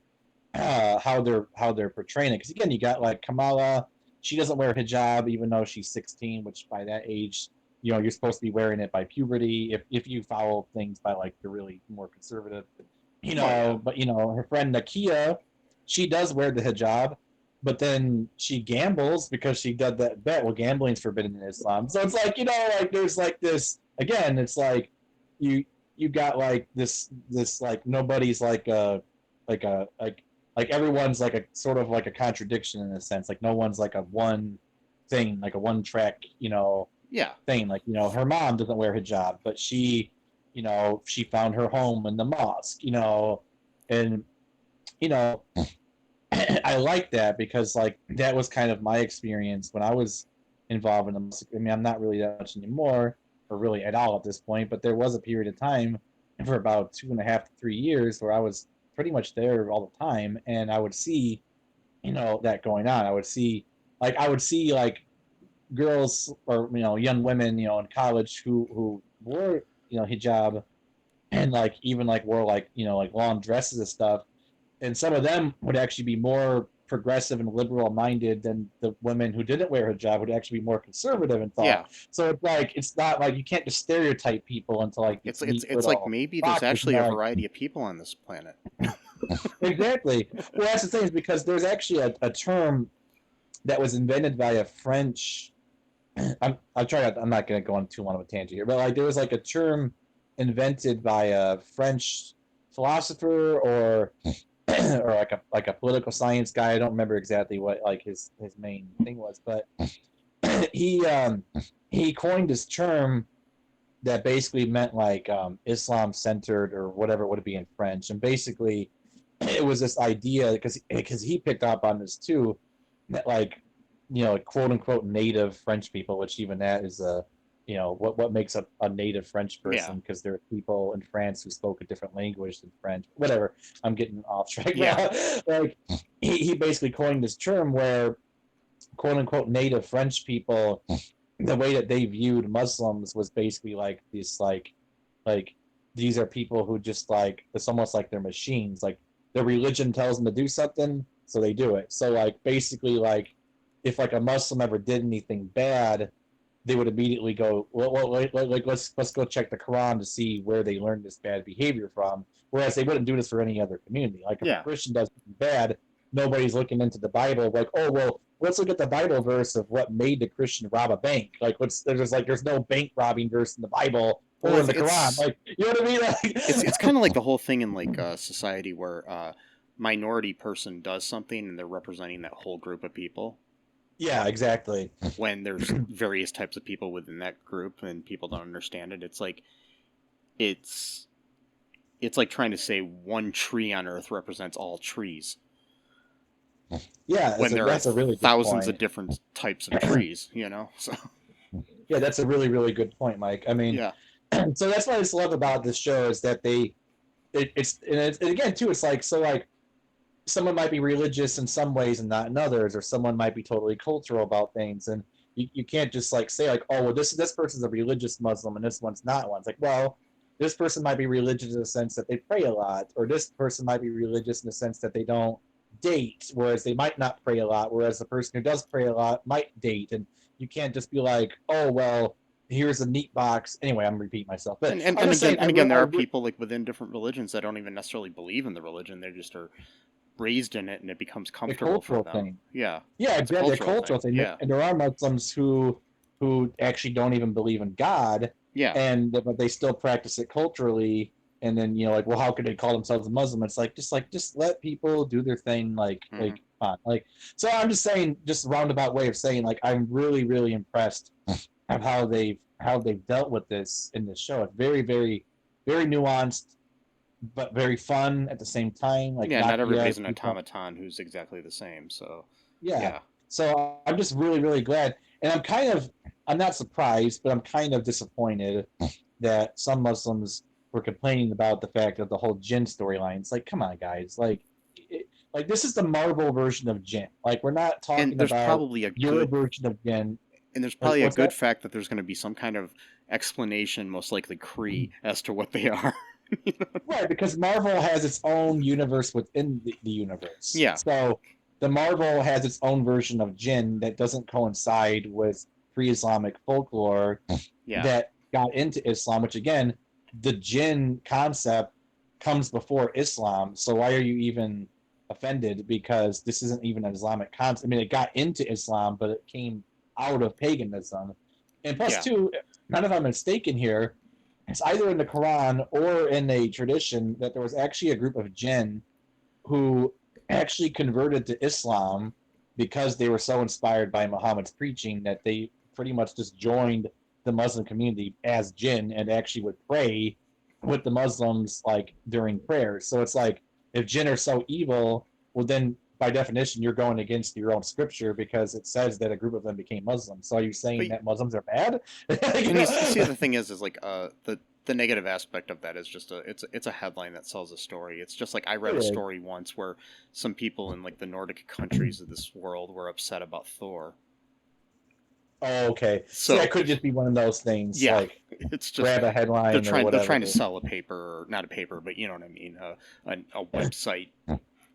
how they're portraying it. Because again, you got like Kamala. She doesn't wear hijab even though she's 16, which by that age, you're supposed to be wearing it by puberty. If you follow things by like the really more conservative, But her friend Nakia, she does wear the hijab, but then she gambles because she did that bet. Well, gambling's forbidden in Islam, so it's like there's like this again. It's like you got like this like nobody's like everyone's like a sort of like a contradiction in a sense. Like no one's like a one thing, like a one track thing. Like her mom doesn't wear hijab, but she found her home in the mosque. And I like that because like that was kind of my experience when I was involved in the mosque. I mean, I'm not really that much anymore, or really at all at this point, but there was a period of time for about 2.5 to 3 years where I was pretty much there all the time, and I would see that going on. I would see like girls or young women in college who wore hijab and like even like wore like like long dresses and stuff, and some of them would actually be more progressive and liberal minded than the women who didn't wear hijab, would actually be more conservative in thought. Yeah. So it's not like you can't just stereotype people into like it's like maybe there's actually a variety of people on this planet. Exactly. Well, that's the thing, is because there's actually a term that was invented by a French. I'm not going to go on too long of a tangent here, but like there was like a term invented by a French philosopher or like a political science guy. I don't remember exactly what like his main thing was, but he coined this term that basically meant like Islam centered or whatever it would be in French, and basically it was this idea because he picked up on this too, that like quote unquote native French people, which even that is what makes a native French person, because there are people in France who spoke a different language than French. Whatever, I'm getting off track now. Like he basically coined this term where quote unquote native French people the way that they viewed Muslims was basically like this, like these are people who just like, it's almost like they're machines. Like their religion tells them to do something, so they do it. So like basically like if like a Muslim ever did anything bad, they would immediately go, well, like let's go check the Quran to see where they learned this bad behavior from. Whereas they wouldn't do this for any other community. Like if a Christian does something bad, nobody's looking into the Bible. Like, oh well, let's look at the Bible verse of what made the Christian rob a bank. Like, there's no bank robbing verse in the Bible or in the Quran. Like, you know what I mean? Like, it's kind of like the whole thing in like society where minority person does something and they're representing that whole group of people. Yeah, exactly. When there's various types of people within that group and people don't understand it, it's like trying to say one tree on Earth represents all trees. Yeah, when there are really thousands of different types of trees, you know. So yeah, that's a really, really good point, Mike. I mean, so that's what I just love about this show is that it's again too. It's like, so like someone might be religious in some ways and not in others, or someone might be totally cultural about things, and you can't just like say like, oh well, this person's a religious Muslim and this one's not one. It's like, well, this person might be religious in the sense that they pray a lot, or this person might be religious in the sense that they don't date, whereas they might not pray a lot, whereas the person who does pray a lot might date. And you can't just be like, oh well, here's a neat box. Anyway, I'm repeating myself, but and again there are people like within different religions that don't even necessarily believe in the religion. They just are raised in it and it becomes comfortable for them. Thing. Yeah exactly, a cultural thing. Yeah. And there are Muslims who actually don't even believe in God, but they still practice it culturally. And then, you know, like, well, how could they call themselves a Muslim? It's like, just let people do their thing. Like, so I'm just saying, just a roundabout way of saying, like, I'm really, really impressed of how they've dealt with this in this show. It's very, very, very nuanced, but very fun at the same time. Like, not everybody's an automaton who's exactly the same. So, So I'm just really, really glad. And I'm not surprised, but I'm kind of disappointed that some Muslims were complaining about the fact of the whole Jinn storyline. It's like, come on, guys. Like this is the Marvel version of Jinn. Like, we're not talking about probably your version of Jinn. And there's probably a good fact that there's going to be some kind of explanation, most likely Kree, as to what they are. Right, because Marvel has its own universe within the universe. Yeah. So the Marvel has its own version of Jinn that doesn't coincide with pre-Islamic folklore that got into Islam, which again, the Jinn concept comes before Islam. So why are you even offended? Because this isn't even an Islamic concept. I mean, it got into Islam, but it came out of paganism. And plus, too, none of I'm mistaken here, it's either in the Quran or in a tradition that there was actually a group of Jinn who actually converted to Islam because they were so inspired by Muhammad's preaching that they pretty much just joined the Muslim community as Jinn and actually would pray with the Muslims like during prayers. So it's like, if Jinn are so evil, well then by definition you're going against your own scripture because it says that a group of them became Muslims. So are you saying that Muslims are bad? And you see, the thing is like the negative aspect of that is just it's a headline that sells a story. It's just like I read a story once where some people in like the Nordic countries of this world were upset about Thor. Oh, okay. So that could just be one of those things. Yeah, like it's just grab a headline. They're trying to sell a paper, or not a paper, but you know what I mean, a website,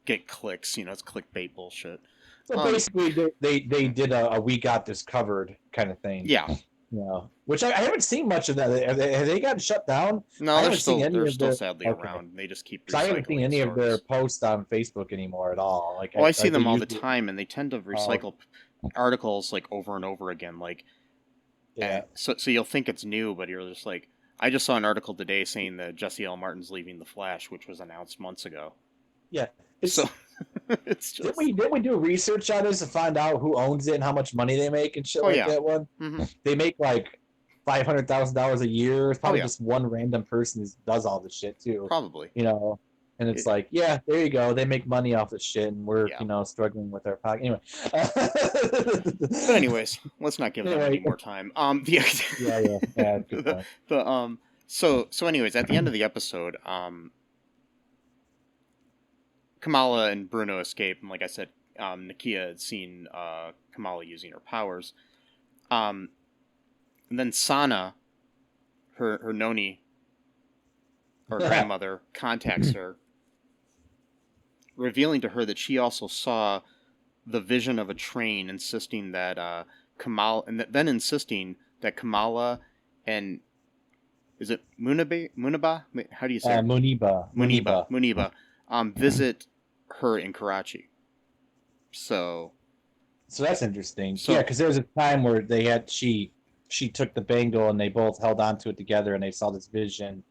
get clicks. You know, it's clickbait bullshit. So basically, they did a "we got this covered" kind of thing. Yeah. You know, which I haven't seen much of that. Have they gotten shut down? No, they're still sadly around. They just keep recycling. I haven't seen any of their posts on Facebook anymore at all. Like, I see them all the time, and they tend to recycle articles like over and over again. Like, so you'll think it's new, but you're just like, I just saw an article today saying that Jesse L. Martin's leaving the Flash, which was announced months ago. Yeah. So it's just... Didn't we do research on this to find out who owns it and how much money they make and shit that one? Mm-hmm. They make like $500,000 a year. It's probably just one random person who does all this shit too. Probably. You know, and it's like, there you go. They make money off this shit, and we're struggling with our pocket. Anyway. But anyways, let's not give them any more time. Good point. So anyways, at the end of the episode, Kamala and Bruno escape, and like I said, Nakia had seen Kamala using her powers. And then Sana, her noni, or grandmother, contacts her, revealing to her that she also saw the vision of a train, insisting that Kamala, and then insisting that Kamala and is it Muneeba? How do you say it? Muneeba. Visit her in Karachi. So that's interesting. Yeah, because there was a time where she took the bangle and they both held onto it together and they saw this vision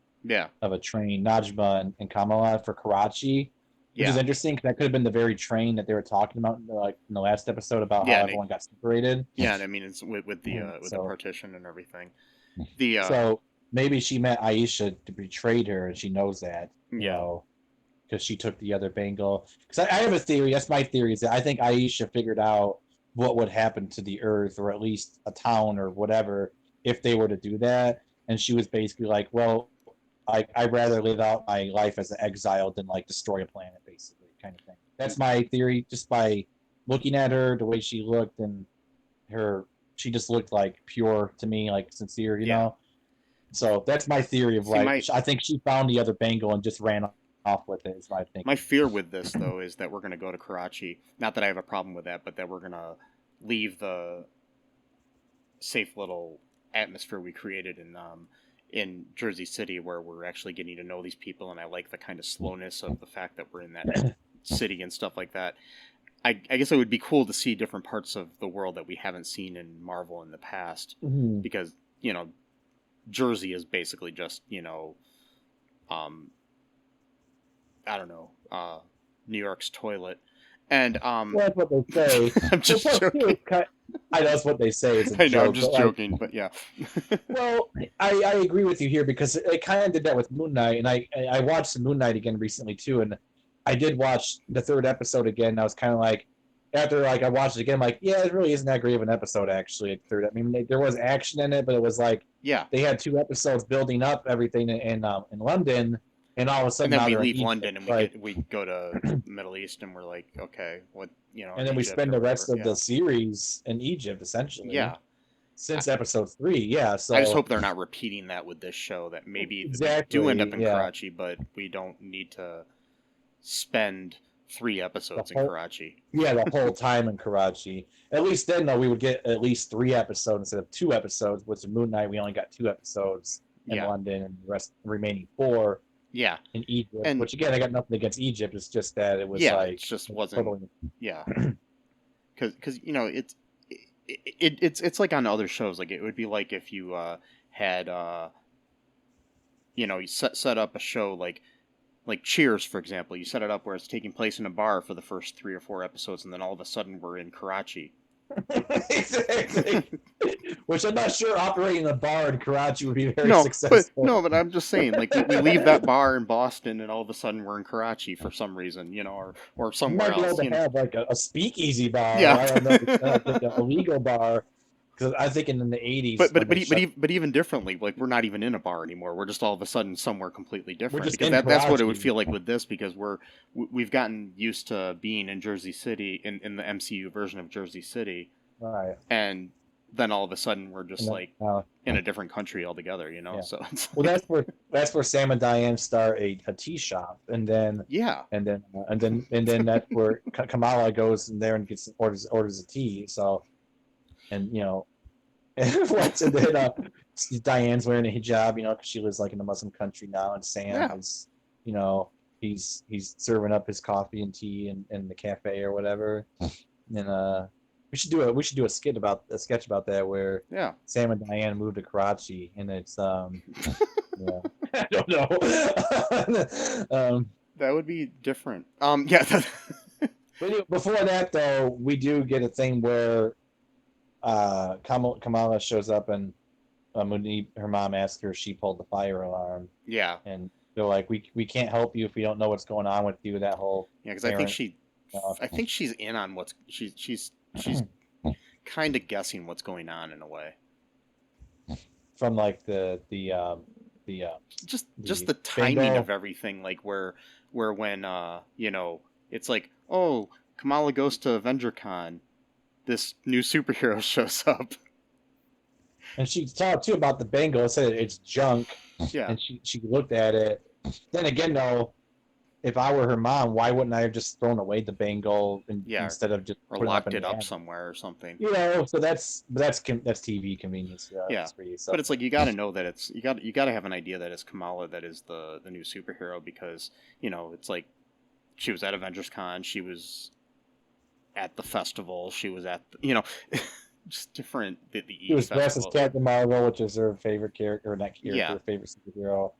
of a train, Najma and Kamala for Karachi, which is interesting because that could have been the very train that they were talking about in the last episode about how everyone got separated. Yeah, and I mean it's with the partition and everything. So maybe she met Aisha to betrayed her, and she knows that. You know, because she took the other bangle. Because I have a theory. That's my theory. Is that I think Aisha figured out what would happen to the Earth, or at least a town or whatever, if they were to do that. And she was basically like, well, I'd rather live out my life as an exile than like destroy a planet, basically, kind of thing. That's my theory, just by looking at her, the way she looked, and she just looked like pure to me, like sincere, you know? So that's my theory of I think she found the other bangle and just ran off with it, is what I think. My fear with this, though, is that we're going to go to Karachi. Not that I have a problem with that, but that we're going to leave the safe little atmosphere we created in Jersey City, where we're actually getting to know these people, and I like the kind of slowness of the fact that we're in that city and stuff like that. I guess it would be cool to see different parts of the world that we haven't seen in Marvel in the past, because, you know, Jersey is basically just, you know, I don't know, New York's toilet. And well, that's what they say. I'm just joking. I know that's what they say. It's a I know, joke, I'm just joking, but yeah. Well, I agree with you here, because they kind of did that with Moon Knight, and I watched Moon Knight again recently too, and I did watch the third episode again. And I was kind of like, after like I watched it again, I'm like, yeah, it really isn't that great of an episode actually. I mean, there was action in it, but it was like, they had 2 episodes building up everything in London. And all of a sudden, and then we leave London and we go to the Middle East, and we're like, okay, what, you know? And then we spend the rest of the series in Egypt, essentially. Yeah. Since episode 3, yeah. So I just hope they're not repeating that with this show. That maybe we do end up in Karachi, but we don't need to spend 3 episodes in Karachi. Yeah, the whole time in Karachi. At least then, though, we would get at least 3 episodes instead of 2 episodes. With the Moon Knight, we only got 2 episodes in London, and the remaining 4. Yeah, in Egypt, which again, I got nothing against Egypt. It's just that it was it just wasn't. Totally... because you know it's like on other shows. Like it would be like if you had you know, you set up a show like Cheers, for example. You set it up where it's taking place in a bar for the first 3 or 4 episodes, and then all of a sudden we're in Karachi. Exactly. Which I'm not sure operating a bar in Karachi would be very successful. But I'm just saying, like we leave that bar in Boston, and all of a sudden we're in Karachi for some reason, you know, or somewhere else. You might be able to have like a speakeasy bar. Yeah, I don't know, like a legal bar. Because I'm thinking in the 80s. But even differently, like we're not even in a bar anymore. We're just all of a sudden somewhere completely different. Because that's what it would feel like with this. Because we've gotten used to being in Jersey City in the MCU version of Jersey City, right? And then all of a sudden we're just in a different country altogether, you know. Yeah. So it's that's where Sam and Diane start a tea shop, and then and then that's where Kamala goes in there and orders a tea. So. And you know, and then Diane's wearing a hijab, you know, because she lives like in a Muslim country now, and Sam is, you know, he's serving up his coffee and tea in the cafe or whatever. And we should do a sketch about that where Sam and Diane moved to Karachi, and it's I don't know. That would be different. But before that though, we do get a thing where. Kamala shows up, and her mom asks her if she pulled the fire alarm. Yeah. And they're like, we can't help you if we don't know what's going on with you. That whole because I think she's in on what's she's kind of guessing what's going on in a way. From like the just the timing of everything, like where when you know, it's like, oh, Kamala goes to AvengerCon. This new superhero shows up, And she talked too about the bangle, said it's junk. Yeah. And she looked at it. Then again, though, if I were her mom, why wouldn't I have just thrown away the bangle instead of just or putting locked it up somewhere or something? So that's TV convenience. For you, so. But it's like you got to know that you got to have an idea that it's Kamala that is the new superhero, because it's like she was at Avengers Con, she was at the festival, she was at just different She was dressed as Captain Marvel, which is her favorite character, or not character, her favorite superhero.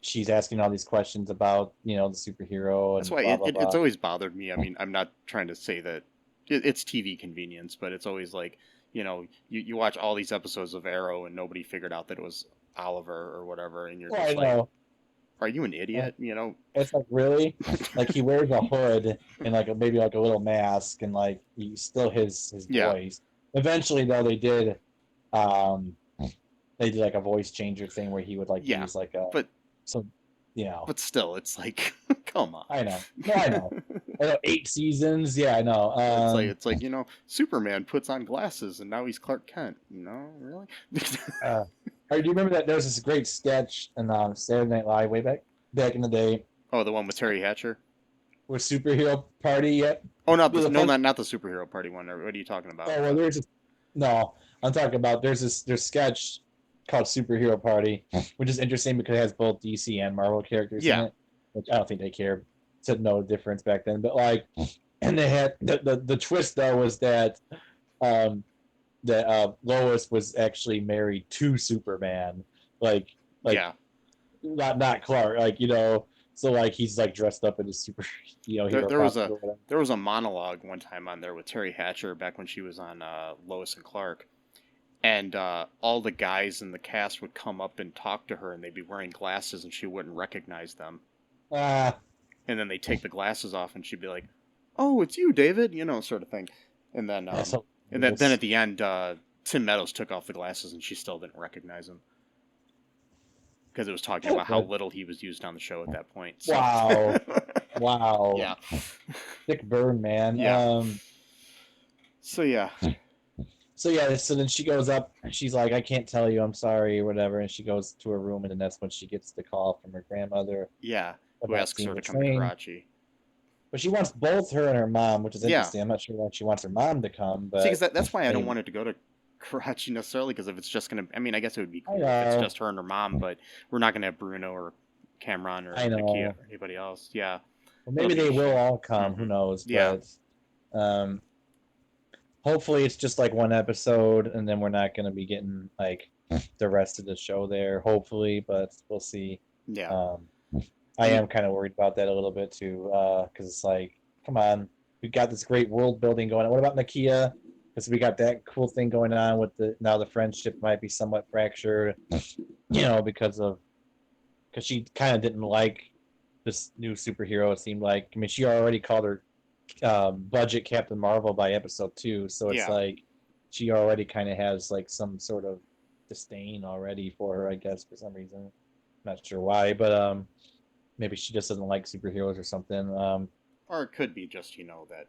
She's asking all these questions about the superhero. That's why it's always bothered me. I mean, I'm not trying to say that it's TV convenience, but it's always like you watch all these episodes of Arrow and nobody figured out that it was Oliver or whatever, and you're just like, are you an idiot? It's like, really? Like, he wears a hood and maybe a little mask, and he's still his voice. Eventually, though, they did like a voice changer thing where he would use but still, it's like, come on. I know. No, I know. 8 seasons. Yeah, I know. It's like Superman puts on glasses and now he's Clark Kent. Really? Do you remember that there was this great sketch in Saturday Night Live way back in the day? Oh, the one with Terry Hatcher? With Superhero Party yet? Oh, not the Superhero Party one. What are you talking about? Oh, well, I'm talking about there's sketch called Superhero Party, which is interesting because it has both DC and Marvel characters in it, which I don't think they care to know the difference back then. But and they had the twist though was that Lois was actually married to Superman, not Clark, so he's dressed up in a super there was a monologue one time on there with Terry Hatcher back when she was on Lois and Clark. And all the guys in the cast would come up and talk to her, and they'd be wearing glasses, and she wouldn't recognize them. And then they'd take the glasses off, and she'd be like, "Oh, it's you, David," sort of thing. And then, then at the end, Tim Meadows took off the glasses, and she still didn't recognize him because it was talking about how little he was used on the show at that point. So. Wow, wow, yeah, thick burn, man. Yeah. So then she goes up, and she's like, "I can't tell you, I'm sorry," or whatever, and she goes to her room, and then that's when she gets the call from her grandmother. Yeah, who asks her to come to Karachi. But she wants both her and her mom, which is interesting. I'm not sure why she wants her mom to come. But because that's why I don't want it to go to Karachi necessarily, because if it's just going to... I mean, I guess it would be cool if it's just her and her mom, but we're not going to have Bruno or Cameron or Nakia or anybody else. Yeah. Well, maybe they will all come. Who knows? Yeah. But, hopefully it's just one episode, and then we're not going to be getting the rest of the show there. Hopefully, but we'll see. Yeah. I am kind of worried about that a little bit too, because it's come on, we got this great world building going on. What about Nakia? Because we got that cool thing going on with the friendship might be somewhat fractured, because she kind of didn't like this new superhero. It seemed like. I mean, she already called her budget Captain Marvel by episode 2, so it's she already kind of has some sort of disdain already for her, I guess, for some reason. Not sure why, but maybe she just doesn't like superheroes or something. Or it could be just that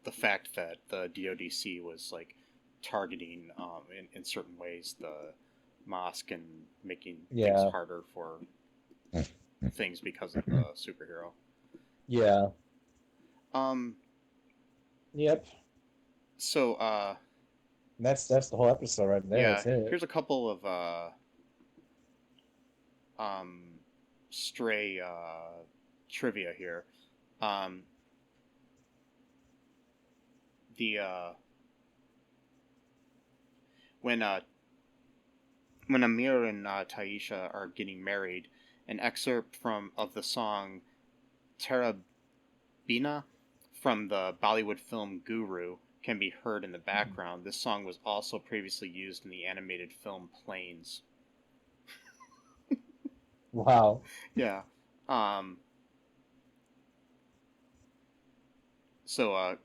the fact that the DODC was targeting in certain ways the mosque and making things harder for things because of the superhero. Yeah. Yep. So that's the whole episode right there. Yeah. Here's a couple of stray trivia here. When Aamir and Taisha are getting married, an excerpt of the song Tarabina from the Bollywood film Guru can be heard in the background. This song was also previously used in the animated film Planes. Wow. Yeah. So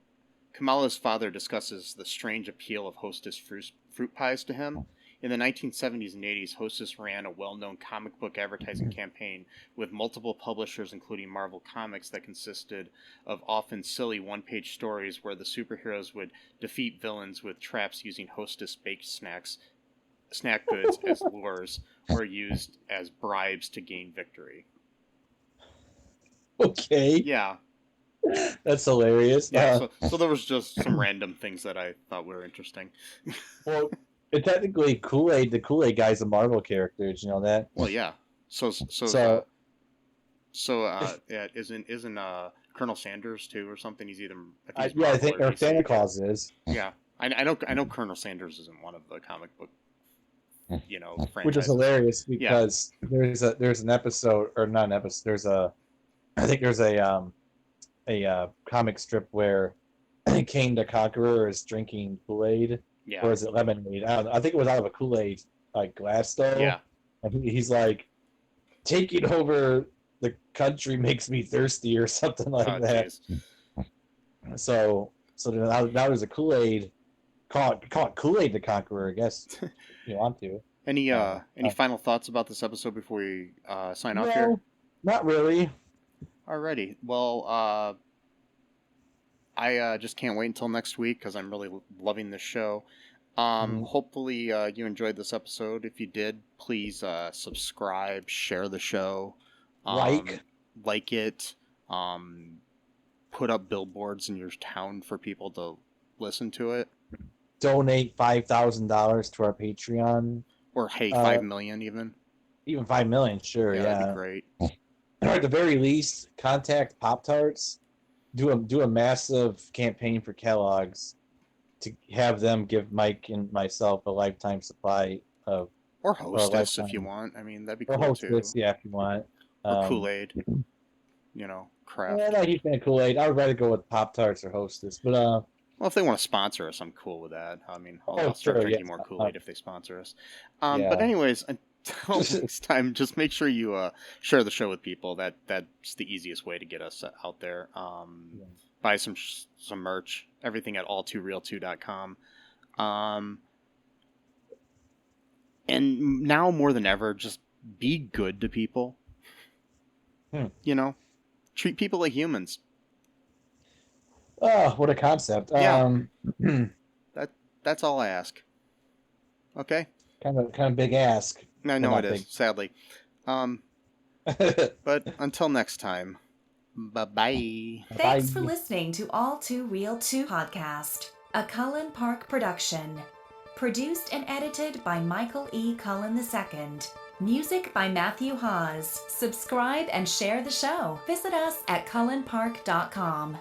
Kamala's father discusses the strange appeal of Hostess fruit pies to him. In the 1970s and 80s, Hostess ran a well-known comic book advertising campaign with multiple publishers, including Marvel Comics, that consisted of often silly one-page stories where the superheroes would defeat villains with traps using Hostess baked snack goods as lures, or used as bribes to gain victory. Okay. Yeah. That's hilarious. Yeah, so there was just some random things that I thought were interesting. Well, technically, the Kool-Aid guy's a Marvel character. Did you know that? Well, yeah. Yeah, isn't Colonel Sanders too or something? He's either I think or Santa Claus is. Yeah, I know Colonel Sanders isn't one of the comic book, franchises. Which is hilarious because there's an episode, or not an episode. There's a comic strip where Kane the Conqueror is drinking Kool-Aid, or is it lemonade? I think it was out of a Kool-Aid glass though. Yeah, and he's like, taking over the country makes me thirsty or something like that. Geez. So now there's a Kool-Aid. Call it Kool-Aid the Conqueror, I guess. If you want to. Any final thoughts about this episode before we sign off here? Not really. Alrighty. Well, I just can't wait until next week because I'm really loving this show. Hopefully you enjoyed this episode. If you did, please subscribe, share the show, like it, put up billboards in your town for people to listen to it. Donate $5,000 to our Patreon. Or hey, 5 million even. Even 5 million, sure, yeah. That'd be great. Or at the very least, contact Pop-Tarts. Do a massive campaign for Kellogg's to have them give Mike and myself a lifetime supply of. Or Hostess if you want. I mean, that'd be cool or Hostess, too. Yeah, if you want. Or Kool-Aid. Crap. Yeah, no, he's been Kool-Aid. I would rather go with Pop-Tarts or Hostess, but well, if they want to sponsor us, I'm cool with that. I mean, I'll start drinking more Kool-Aid if they sponsor us. But anyways, until next time, just make sure you share the show with people. That's the easiest way to get us out there. Buy some merch. Everything at all2real2.com. And now more than ever, just be good to people. Treat people like humans. Oh, what a concept. Yeah. That's all I ask. Okay? Kind of big ask. I know it is, sadly. But until next time, bye-bye. Thanks for listening to All Too Real 2 podcast, a Cullen Park production. Produced and edited by Michael E. Cullen II. Music by Matthew Hawes. Subscribe and share the show. Visit us at cullenpark.com.